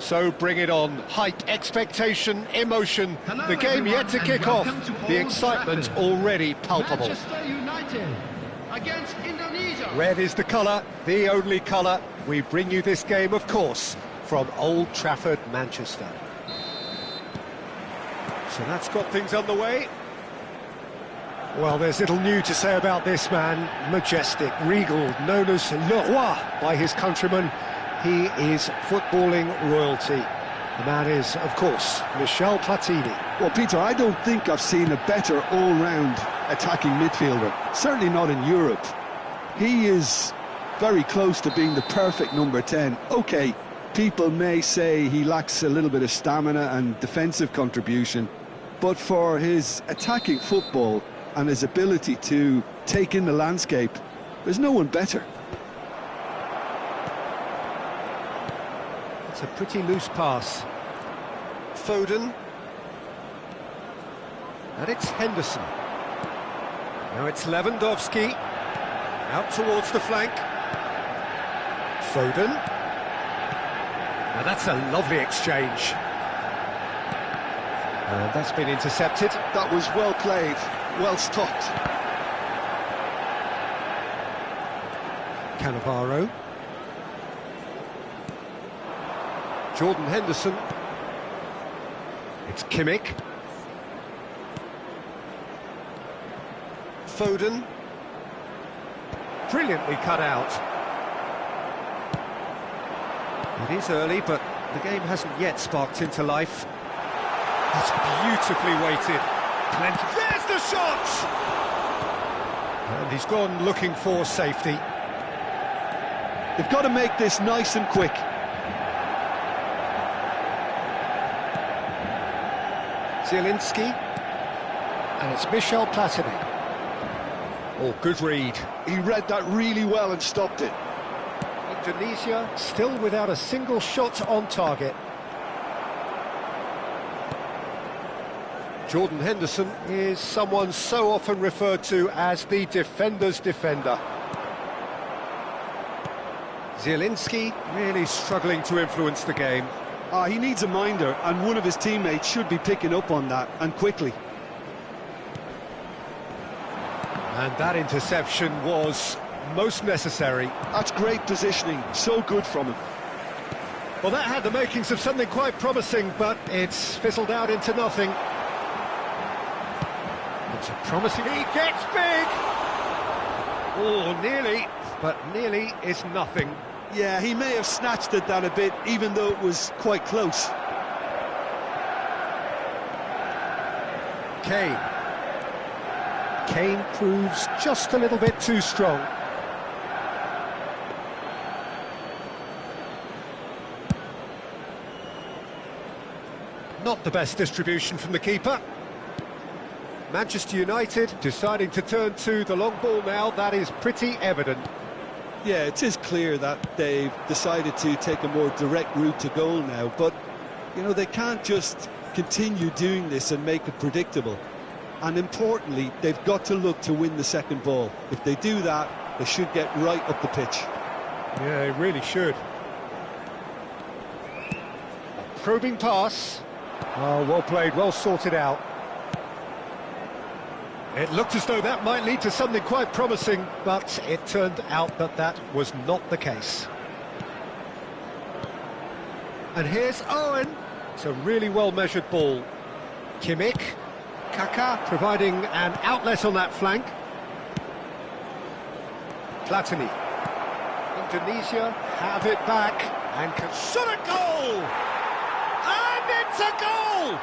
[SPEAKER 1] So bring it on. Hype, expectation, emotion.
[SPEAKER 2] Hello,
[SPEAKER 1] The game yet to
[SPEAKER 2] everyone,
[SPEAKER 1] kick
[SPEAKER 2] and
[SPEAKER 1] off.
[SPEAKER 2] welcome to
[SPEAKER 1] The
[SPEAKER 2] Old
[SPEAKER 1] excitement
[SPEAKER 2] Trafford.
[SPEAKER 1] already palpable.
[SPEAKER 2] Manchester United against Indonesia.
[SPEAKER 1] Red is the colour, the only colour. We bring you this game, of course, from Old Trafford, Manchester. So that's got things underway. Well, there's little new to say about this man. Majestic, regal, known as Le Roi by his countrymen. He is footballing royalty. The man is, of course, Michel Platini.
[SPEAKER 4] Well, Peter, I don't think I've seen a better all-round attacking midfielder. Certainly not in Europe. He is very close to being the perfect number 10. OK, people may say he lacks a little bit of stamina and defensive contribution, but for his attacking football and his ability to take in the landscape, there's no one better.
[SPEAKER 1] It's a pretty loose pass. Foden. And it's Henderson. Now it's Lewandowski. Out towards the flank. Foden. Now that's a lovely exchange. And that's been intercepted.
[SPEAKER 4] That was well played, well stopped.
[SPEAKER 1] Cannavaro. Jordan Henderson. It's Kimmich. Foden. Brilliantly cut out. It is early, but the game hasn't yet sparked into life. That's beautifully weighted. Plenty. There's the shot! And he's gone looking for safety.
[SPEAKER 4] They've got to make this nice and quick.
[SPEAKER 1] Zielinski, and it's Michel Platini. Oh, good read.
[SPEAKER 4] He read that really well and stopped it.
[SPEAKER 1] Indonesia still without a single shot on target. Jordan Henderson is someone so often referred to as the defender's defender. Zielinski really struggling to influence the game.
[SPEAKER 4] He needs a minder, and one of his teammates should be picking up on that, and quickly.
[SPEAKER 1] And that interception was most necessary.
[SPEAKER 4] That's great positioning, so good from him.
[SPEAKER 1] Well, that had the makings of something quite promising, but it's fizzled out into nothing. It's a promising... He gets big! Oh, nearly, but nearly is nothing.
[SPEAKER 4] Yeah, he may have snatched at that a bit, even though it was quite close.
[SPEAKER 1] Kane. Kane proves just a little bit too strong. Not the best distribution from the keeper. Manchester United deciding to turn to the long ball now. That is pretty evident.
[SPEAKER 3] Yeah, it is clear that they've decided to take a more direct route to goal now, but, you know, they can't just continue doing this and make it predictable. And importantly, they've got to look to win the second ball. If they do that, they should get right up the pitch.
[SPEAKER 1] Yeah, they really should. A probing pass. Oh, well played, well sorted out. It looked as though that might lead to something quite promising, but it turned out that that was not the case. And here's Owen. It's a really well-measured ball. Kimmich. Kaká providing an outlet on that flank. Platini. Indonesia have it back and can shot a goal! And it's a goal!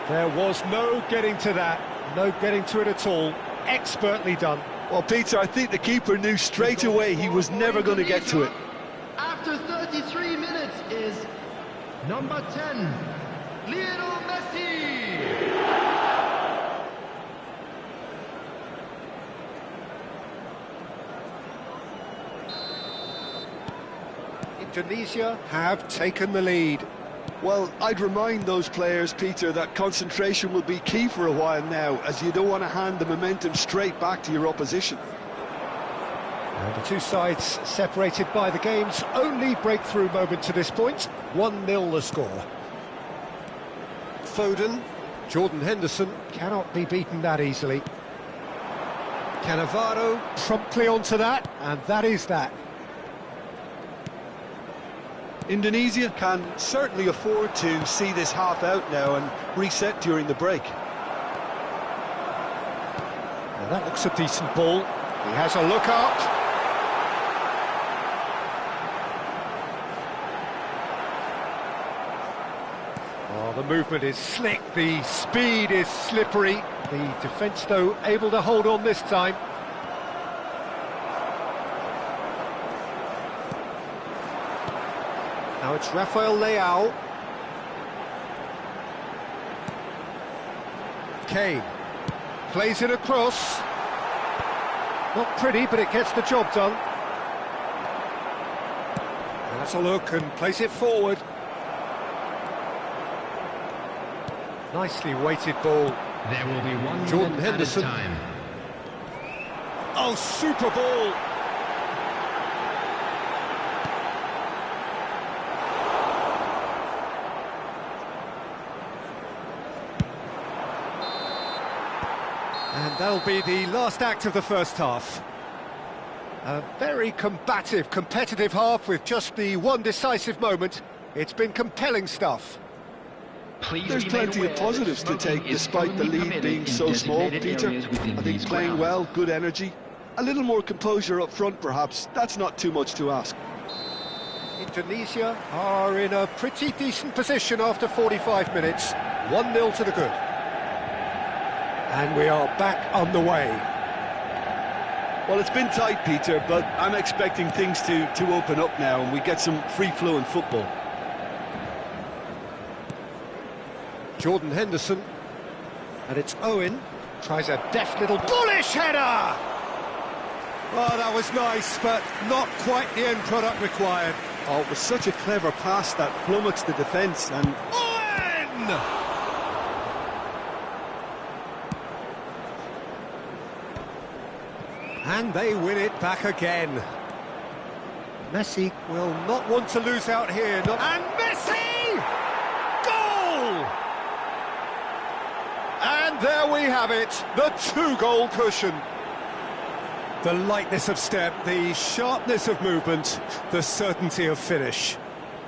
[SPEAKER 1] There was no getting to that, no getting to it at all. Expertly done.
[SPEAKER 4] Well, Peter, I think the keeper knew straight away he was never going to get to it.
[SPEAKER 2] After 33 minutes is number 10, Lionel Messi.
[SPEAKER 1] Indonesia have taken the lead.
[SPEAKER 4] Well, I'd remind those players, Peter, that concentration will be key for a while now, as you don't want to hand the momentum straight back to your opposition.
[SPEAKER 1] And the two sides separated by the game's only breakthrough moment to this point. 1-0 the score. Foden, Jordan Henderson cannot be beaten that easily. Cannavaro promptly onto that, and that is that.
[SPEAKER 3] Indonesia can certainly afford to see this half out now and reset during the break.
[SPEAKER 1] Now that looks a decent ball. He has a look up. Oh, the movement is slick, the speed is slippery. The defence, though, able to hold on this time. Now it's Rafael Leao. Kane plays it across. Not pretty, but it gets the job done. Has a look and plays it forward. Nicely weighted ball.
[SPEAKER 2] There will be 1
[SPEAKER 1] Jordan
[SPEAKER 2] minute
[SPEAKER 1] Henderson.
[SPEAKER 2] at a time.
[SPEAKER 1] Oh, super ball! And that'll be the last act of the first half. A very combative, competitive half with just the one decisive moment. It's been compelling stuff.
[SPEAKER 2] Please
[SPEAKER 4] There's plenty of positives to take despite the lead being so small, Peter. I think playing well, good energy. A little more composure up front perhaps, that's not too much to ask.
[SPEAKER 1] Indonesia are in a pretty decent position after 45 minutes. 1-0 to the good. And we are back on the way.
[SPEAKER 4] Well, it's been tight, Peter, but I'm expecting things to open up now and we get some free-flowing football.
[SPEAKER 1] Jordan Henderson, and it's Owen, tries a deft little bullish header! Oh, that was nice, but not quite the end product required.
[SPEAKER 4] Oh, it was such a clever pass that flummoxed the defence and...
[SPEAKER 1] Owen! And they win it back again. Messi will not want to lose out here. And Messi! Goal! And there we have it, the 2-goal cushion. The lightness of step, the sharpness of movement, the certainty of finish.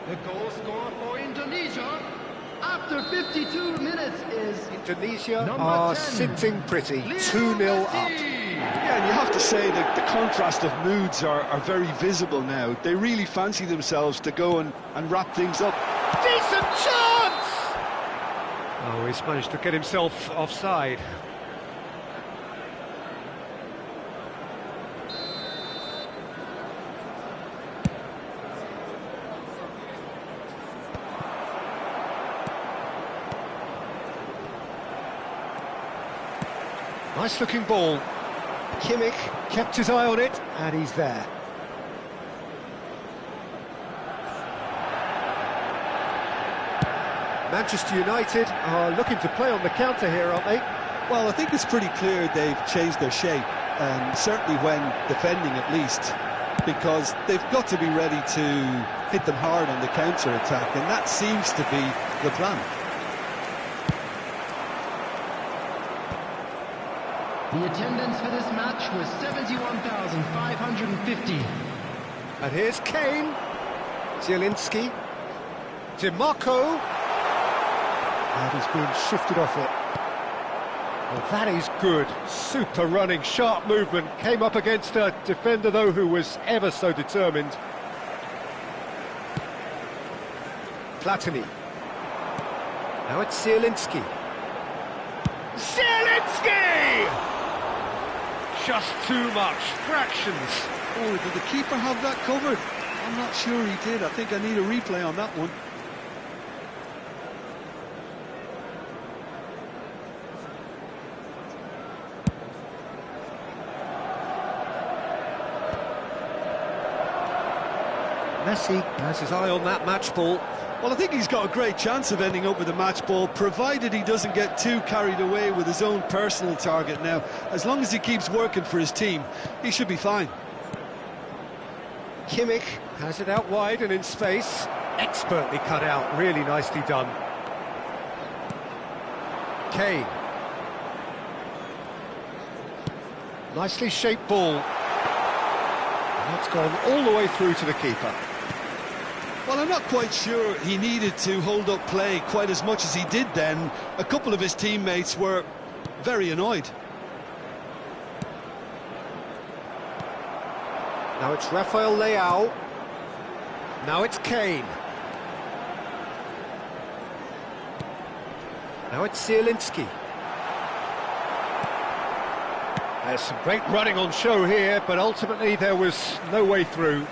[SPEAKER 6] The goal scorer for Indonesia after 52 minutes is
[SPEAKER 1] Indonesia
[SPEAKER 6] number
[SPEAKER 1] are
[SPEAKER 6] 10,
[SPEAKER 1] sitting pretty, 2-0 up.
[SPEAKER 4] Yeah, and you have to say that the contrast of moods are very visible now. They really fancy themselves to go and wrap things up.
[SPEAKER 1] Decent chance! Oh, he's managed to get himself offside. Nice looking ball. Kimmich kept his eye on it, and he's there. Manchester United are looking to play on the counter here, aren't they?
[SPEAKER 3] Well, I think it's pretty clear they've changed their shape, certainly when defending at least, because they've got to be ready to hit them hard on the counter-attack, and that seems to be the plan.
[SPEAKER 6] the attendance for this match was 71,550.
[SPEAKER 1] And here's Kane, Zielinski, DiMarco, and he's being shifted off it. Well, that is good, super running, sharp movement, came up against a defender though who was ever so determined. Platini. Now it's Zielinski. Zielinski! Just too much, fractions.
[SPEAKER 3] Oh, did the keeper have that covered? I'm not sure he did. I think I need a replay on that one.
[SPEAKER 1] Messi has his eye on that match ball.
[SPEAKER 3] Well, I think he's got a great chance of ending up with a match ball, provided he doesn't get too carried away with his own personal target now. As long as he keeps working for his team, he should be fine.
[SPEAKER 1] Kimmich has it out wide and in space. Expertly cut out, really nicely done. Kane. Nicely shaped ball. And that's gone all the way through to the keeper.
[SPEAKER 4] Well, I'm not quite sure he needed to hold up play quite as much as he did then. A couple of his teammates were very annoyed.
[SPEAKER 1] Now it's Rafael Leao. Now it's Kane. Now it's Zielinski. There's some great running on show here, but ultimately there was no way through.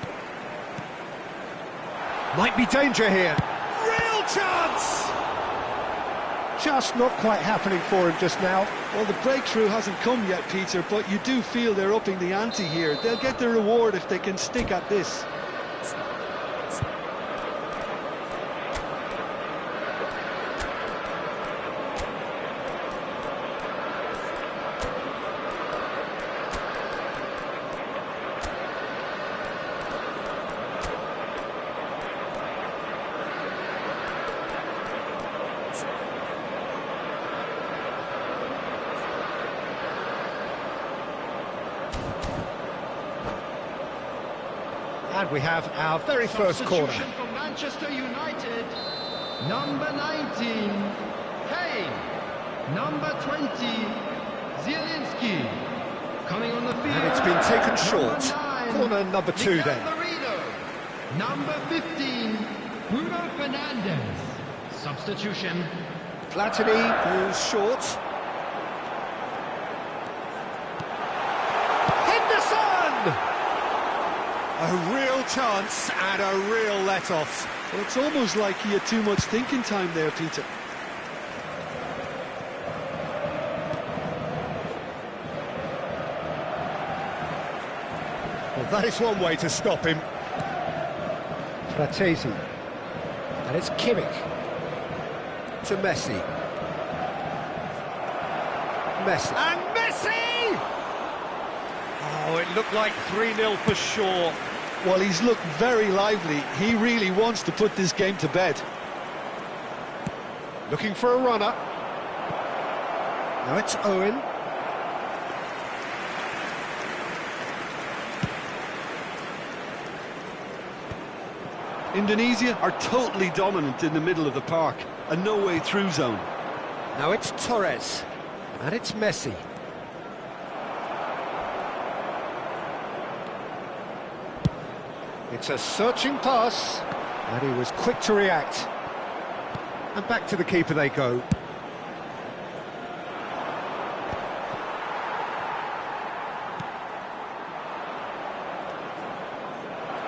[SPEAKER 1] Might be danger here. Real chance! Just not quite happening for him just now.
[SPEAKER 4] Well, the breakthrough hasn't come yet, Peter, but you do feel they're upping the ante here. They'll get their reward if they can stick at this.
[SPEAKER 1] And we have our very first corner.
[SPEAKER 6] Substitution for Manchester United. Number 19, Kane. Number 20, Zielinski. Coming on the field.
[SPEAKER 1] And it's been taken short.
[SPEAKER 6] Number 9,
[SPEAKER 1] Corner number 2
[SPEAKER 6] Miguel
[SPEAKER 1] then.
[SPEAKER 6] Merino. Number 15, Bruno Fernandes. Substitution.
[SPEAKER 1] Platini goes short. Henderson! A real chance and a real let-off.
[SPEAKER 4] Well, it's almost like he had too much thinking time there, Peter.
[SPEAKER 1] Well, that is one way to stop him. Fratesi. And it's Kimmich. To Messi. Messi. And Messi! Oh, it looked like 3-0 for sure.
[SPEAKER 4] Well, he's looked very lively. He really wants to put this game to bed.
[SPEAKER 1] Looking for a runner. Now it's Owen.
[SPEAKER 4] Indonesia are totally dominant in the middle of the park. A no-way through zone.
[SPEAKER 1] Now it's Torres. And it's Messi. It's a searching pass, and he was quick to react. And back to the keeper they go.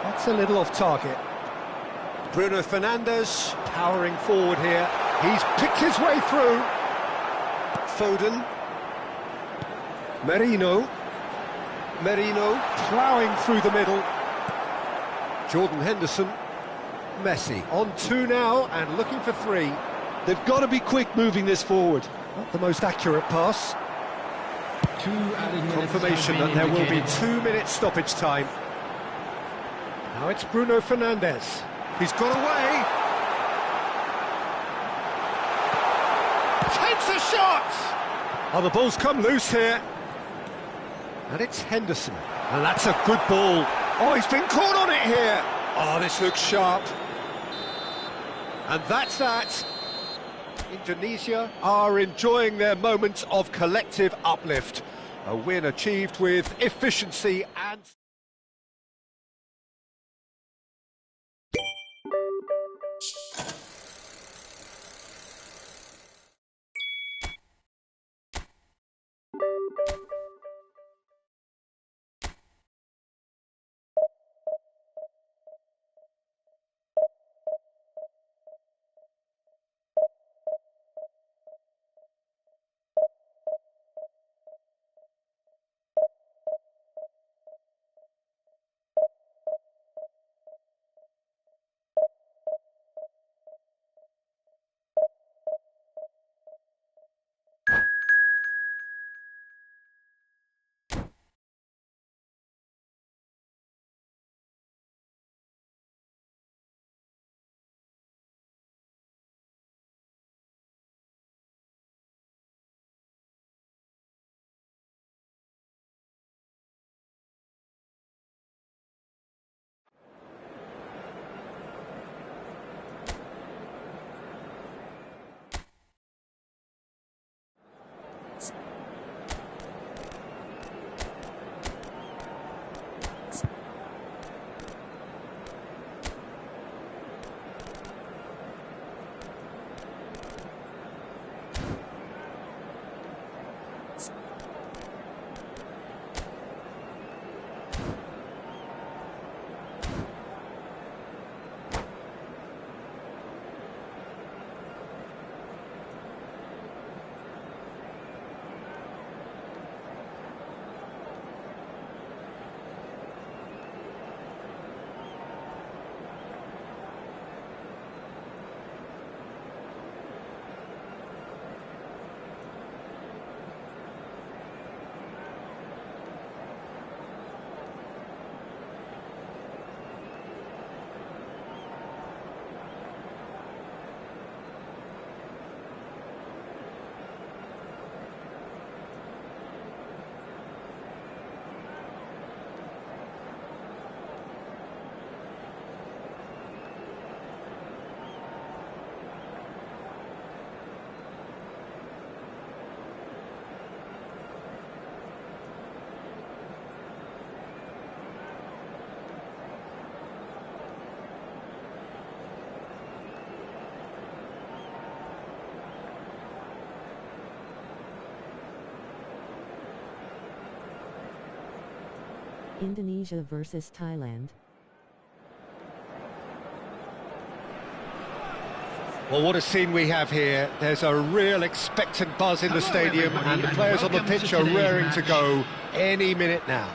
[SPEAKER 1] That's a little off target. Bruno Fernandes powering forward here. He's picked his way through. Foden. Merino. Merino ploughing through the middle. Jordan Henderson. Messi on 2 now and looking for 3.
[SPEAKER 4] They've got to be quick moving this forward.
[SPEAKER 1] Not the most accurate pass.
[SPEAKER 2] 2 added minutes
[SPEAKER 1] Confirmation
[SPEAKER 2] have
[SPEAKER 1] that
[SPEAKER 2] been
[SPEAKER 1] there will be
[SPEAKER 2] indicated.
[SPEAKER 1] 2 minutes stoppage time. Now it's Bruno Fernandes. He's got away. Takes a shot! Oh, the ball's come loose here. And it's Henderson. And that's a good ball. Oh, he's been caught on it here. Oh, this looks sharp. And that's that. Indonesia are enjoying their moments of collective uplift. A win achieved with efficiency and...
[SPEAKER 5] Indonesia versus Thailand.
[SPEAKER 1] Well, what a scene we have here. There's a real expectant buzz in the stadium, and the players on the pitch are raring to go any minute now.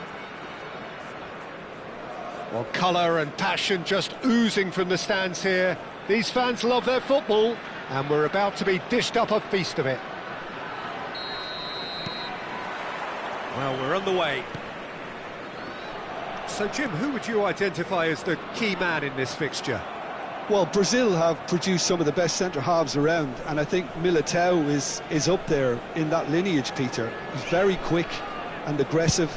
[SPEAKER 1] Well, colour and passion just oozing from the stands here. These fans love their football, and we're about to be dished up a feast of it. Well, we're on the way. So, Jim, who would you identify as the key man in this fixture?
[SPEAKER 3] Well, Brazil have produced some of the best centre-halves around, and I think Militao is up there in that lineage, Peter. He's very quick and aggressive,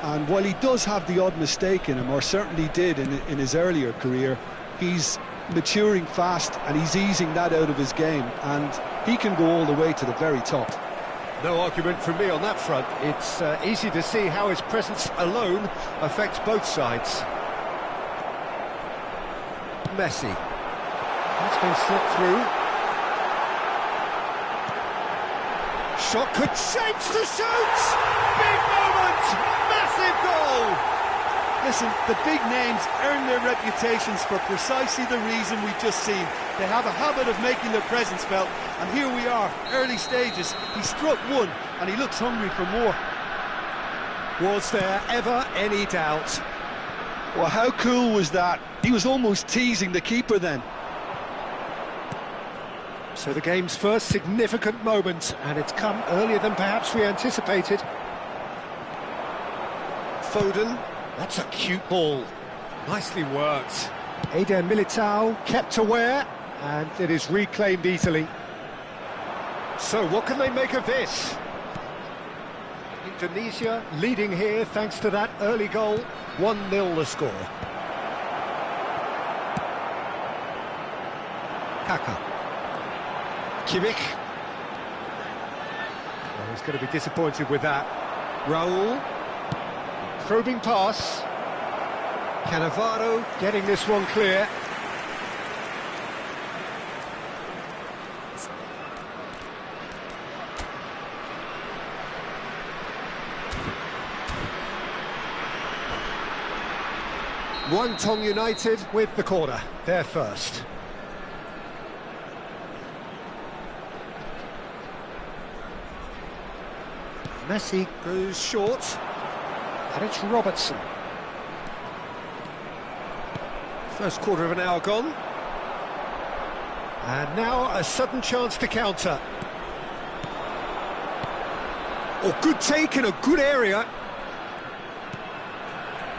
[SPEAKER 3] and while he does have the odd mistake in him, or certainly did in his earlier career, he's maturing fast and he's easing that out of his game, and he can go all the way to the very top.
[SPEAKER 1] No argument from me on that front. It's easy to see how his presence alone affects both sides. Messi. That's been slipped through. Shot could shapes to shoot! Big moment! Massive goal!
[SPEAKER 3] Listen, the big names earn their reputations for precisely the reason we've just seen. They have a habit of making their presence felt, and here we are, early stages. He struck one, and he looks hungry for more.
[SPEAKER 1] Was there ever any doubt?
[SPEAKER 3] Well, how cool was that? He was almost teasing the keeper then.
[SPEAKER 1] So the game's first significant moment, and it's come earlier than perhaps we anticipated. Foden, that's a cute ball. Nicely worked. Eder Militao kept aware, and it is reclaimed easily. So what can they make of this? Indonesia leading here thanks to that early goal. 1-0 the score. Kaka. Kimmich. Well, he's going to be disappointed with that. Raul. Probing pass. Cannavaro getting this one clear. Muangthong United with the corner. They're first. Messi goes short, and it's Robertson. First quarter of an hour gone. And now a sudden chance to counter. Oh, good take in a good area.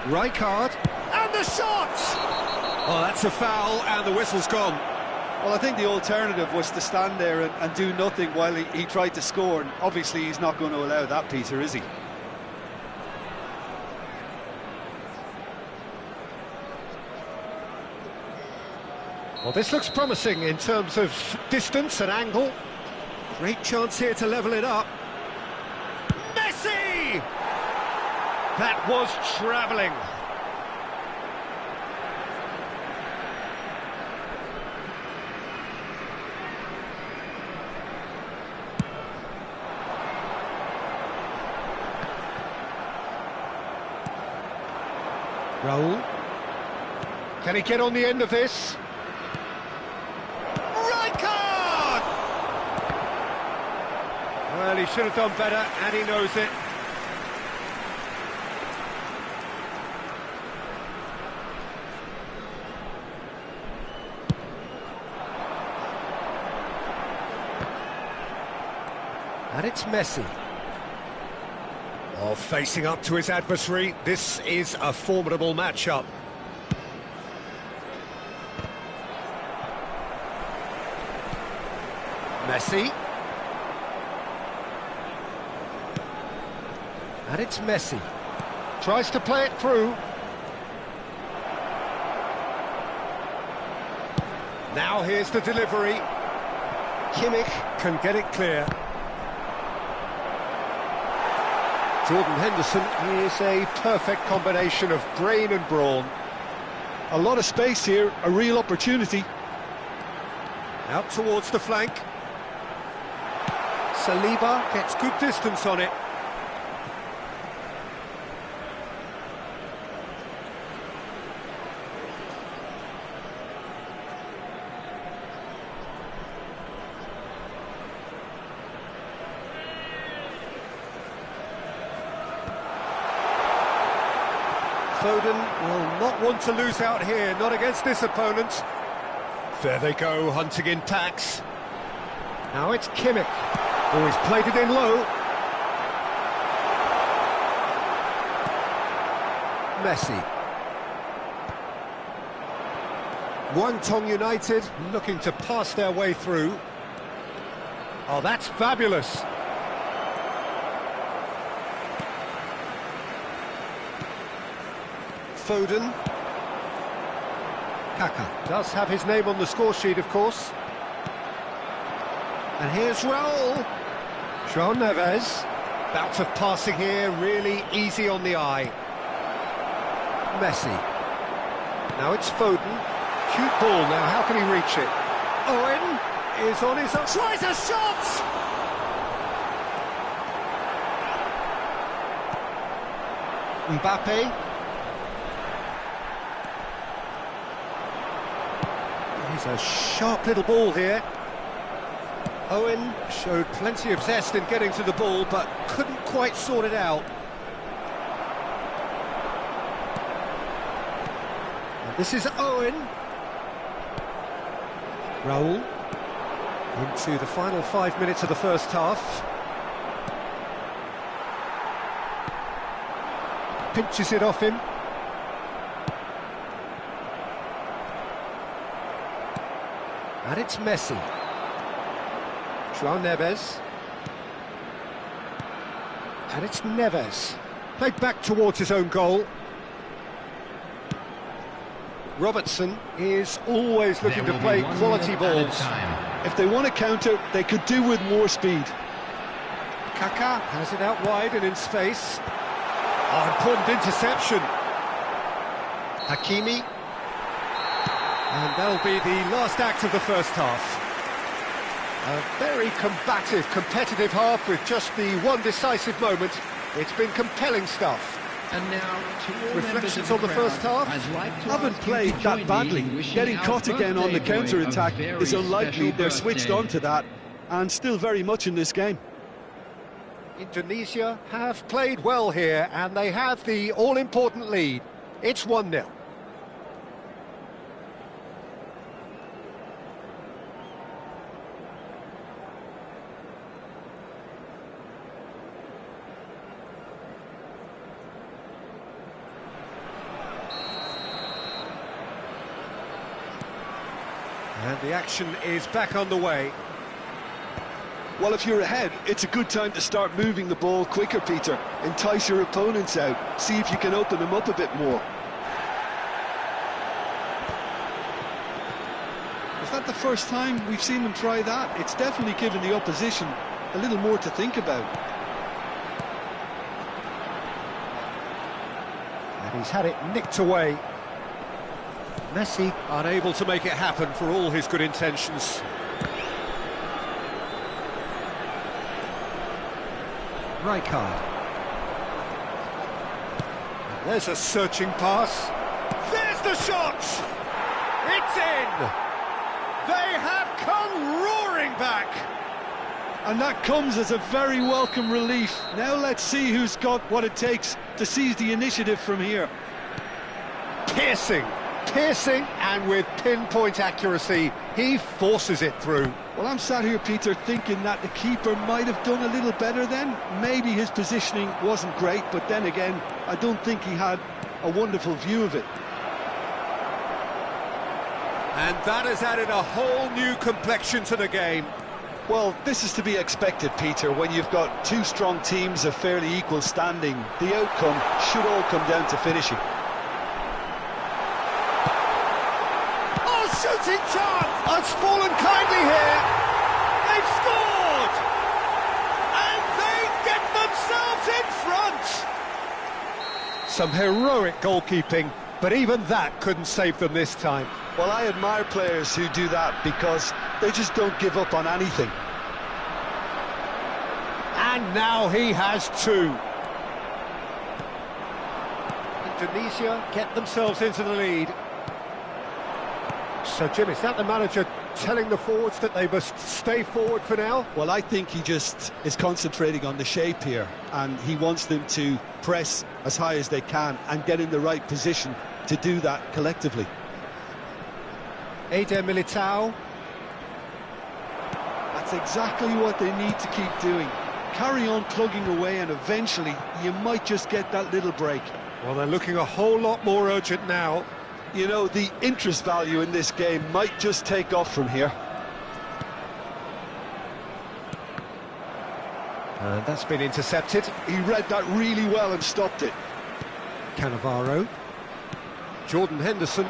[SPEAKER 1] Rijkaard, and the shot! Oh, that's a foul, and the whistle's gone.
[SPEAKER 3] Well, I think the alternative was to stand there and do nothing while he tried to score, and obviously he's not going to allow that, Peter, is he?
[SPEAKER 1] Well, this looks promising in terms of distance and angle. Great chance here to level it up. Messi! That was travelling. Raul. Can he get on the end of this? Rijkaard! Well, he should have done better, and he knows it. And it's Messi. Oh, facing up to his adversary, this is a formidable matchup. Messi. And it's Messi. Tries to play it through. Now here's the delivery. Kimmich can get it clear. Jordan Henderson is a perfect combination of brain and brawn.
[SPEAKER 3] A lot of space here, a real opportunity.
[SPEAKER 1] Out towards the flank. Saliba gets good distance on it. Foden will not want to lose out here, not against this opponent. There they go, hunting in packs. Now it's Kimmich. Oh, he's played it in low. Messi. Guangdong United looking to pass their way through. Oh, that's fabulous. Foden. Kaka does have his name on the score sheet, of course. And here's Raul. João Neves. Bout of passing here, really easy on the eye. Messi. Now it's Foden. Cute ball now, how can he reach it? Owen is on his own. Tries a shot! Mbappe. He's a sharp little ball here. Owen showed plenty of zest in getting to the ball, but couldn't quite sort it out. And this is Owen. Raul. Into the final 5 minutes of the first half. Pinches it off him. And it's Messi. João Neves. And it's Neves. Played back towards his own goal. Robertson is always looking to play quality balls.
[SPEAKER 4] If they want to counter, they could do with more speed.
[SPEAKER 1] Kaka has it out wide and in space. Oh, important interception. Hakimi. And that'll be the last act of the first half. A very combative, competitive half with just the one decisive moment. It's been compelling stuff.
[SPEAKER 2] And now, to all
[SPEAKER 1] reflections on the first half.
[SPEAKER 4] Haven't played that badly. Getting caught again on the counter-attack is unlikely. They're switched on to that and still very much in this game.
[SPEAKER 1] Indonesia have played well here and they have the all-important lead. It's 1-0. And the action is back on the way.
[SPEAKER 4] Well, if you're ahead, it's a good time to start moving the ball quicker, Peter. Entice your opponents out. See if you can open them up a bit more. Is that the first time we've seen them try that? It's definitely given the opposition a little more to think about.
[SPEAKER 1] And he's had it nicked away. Messi unable to make it happen for all his good intentions. Rijkaard. There's a searching pass. There's the shot! It's in! They have come roaring back!
[SPEAKER 4] And that comes as a very welcome relief. Now let's see who's got what it takes to seize the initiative from here.
[SPEAKER 1] Piercing, and with pinpoint accuracy, he forces it through.
[SPEAKER 4] Well, I'm sat here, Peter, thinking that the keeper might have done a little better then. Maybe his positioning wasn't great, but then again, I don't think he had a wonderful view of it.
[SPEAKER 1] And that has added a whole new complexion to the game.
[SPEAKER 3] Well, this is to be expected, Peter, when you've got two strong teams of fairly equal standing. The outcome should all come down to finishing.
[SPEAKER 1] Shooting chance! Has fallen kindly here. They've scored! And they get themselves in front! Some heroic goalkeeping, but even that couldn't save them this time.
[SPEAKER 3] Well, I admire players who do that because they just don't give up on anything.
[SPEAKER 1] And now he has two. Indonesia get themselves into the lead. So, Jim, is that the manager telling the forwards that they must stay forward for now?
[SPEAKER 3] Well, I think he just is concentrating on the shape here, and he wants them to press as high as they can and get in the right position to do that collectively.
[SPEAKER 1] Eder Militao.
[SPEAKER 3] That's exactly what they need to keep doing. Carry on plugging away, and eventually you might just get that little break.
[SPEAKER 1] Well, they're looking a whole lot more urgent now.
[SPEAKER 3] You know, the interest value in this game might just take off from here.
[SPEAKER 1] And that's been intercepted.
[SPEAKER 3] He read that really well and stopped it.
[SPEAKER 1] Cannavaro. Jordan Henderson.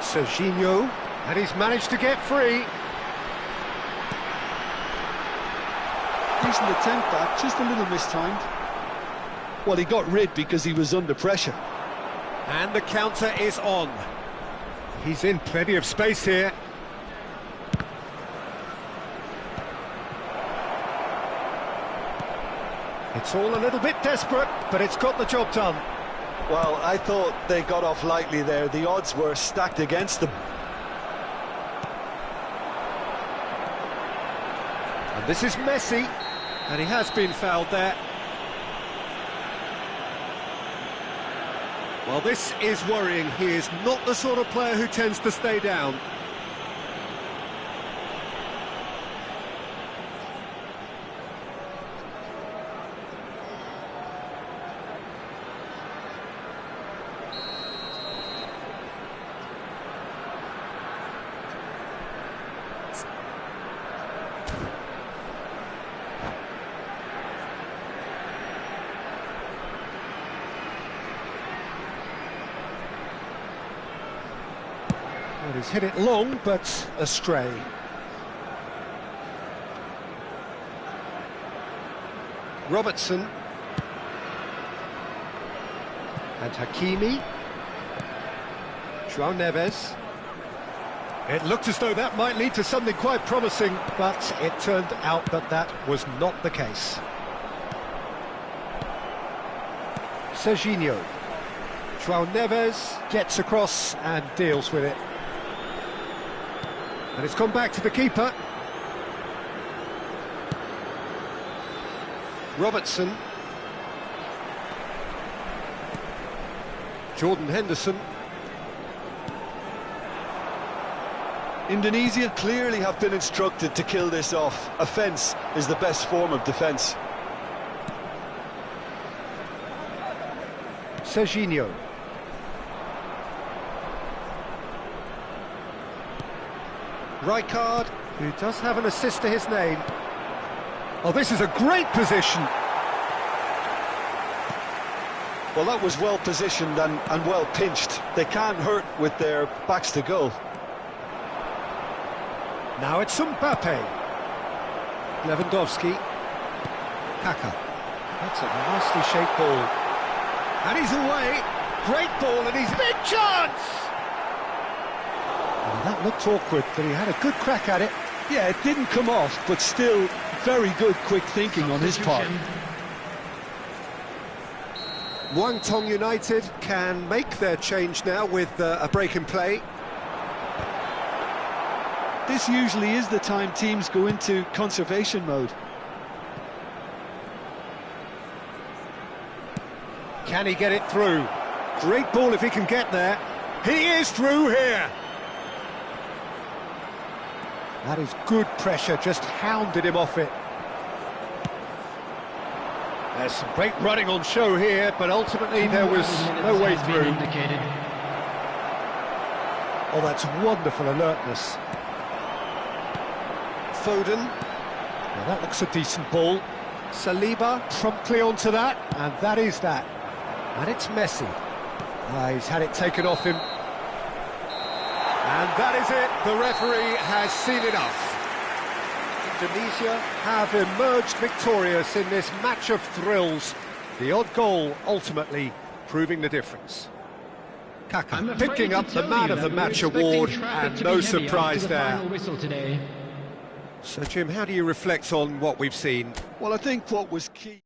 [SPEAKER 1] Serginho. And he's managed to get free.
[SPEAKER 3] Decent attempt that, just a little mistimed. Well, he got rid because he was under pressure.
[SPEAKER 1] And the counter is on. He's in plenty of space here. It's all a little bit desperate, but it's got the job done.
[SPEAKER 3] Well, I thought they got off lightly there. The odds were stacked against them.
[SPEAKER 1] And this is Messi, and he has been fouled there. Well, this is worrying. He is not the sort of player who tends to stay down. Well, he's hit it long, but astray. Robertson. And Hakimi. João Neves. It looked as though that might lead to something quite promising, but it turned out that that was not the case. Serginho. João Neves gets across and deals with it. And it's gone back to the keeper. Robertson. Jordan Henderson.
[SPEAKER 3] Indonesia clearly have been instructed to kill this off. Offence is the best form of defence.
[SPEAKER 1] Serginho. Rijkaard, who does have an assist to his name. Oh, this is a great position.
[SPEAKER 3] Well, that was well positioned and well pinched. They can't hurt with their backs to goal.
[SPEAKER 1] Now it's Mbappe. Lewandowski. Kaka. That's a nicely shaped ball. And he's away. Great ball, and he's big chance! Well, that looked awkward, but he had a good crack at it.
[SPEAKER 3] Yeah, it didn't come off, but still very good quick thinking on his part.
[SPEAKER 1] Muangthong United can make their change now with a break in play.
[SPEAKER 3] This usually is the time teams go into conservation mode.
[SPEAKER 1] Can he get it through? Great ball if he can get there. He is through here. That is good pressure, just hounded him off it. There's some great running on show here, but ultimately there was no way through. Oh, that's wonderful alertness. Foden. Now that looks a decent ball. Saliba promptly onto that, and that is that. And it's Messi. He's had it taken off him. And that is it. The referee has seen enough. Indonesia have emerged victorious in this match of thrills. The odd goal ultimately proving the difference. Kaka picking up the Man of the Match award, and no surprise there. So, Jim, how do you reflect on what we've seen?
[SPEAKER 3] Well, I think what was key...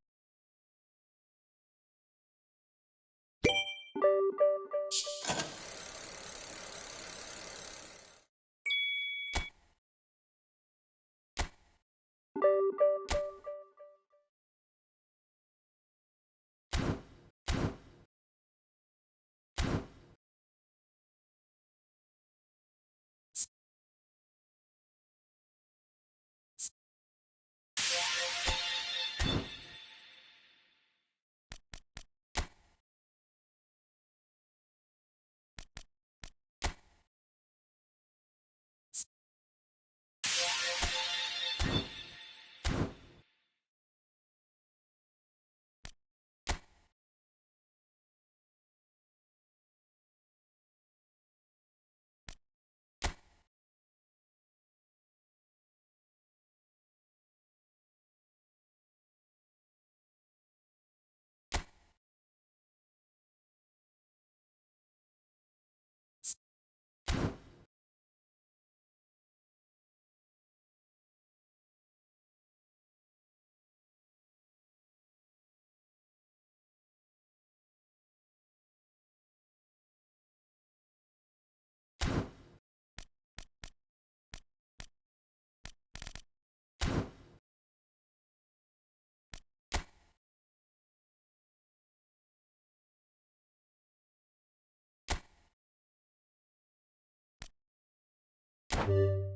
[SPEAKER 5] you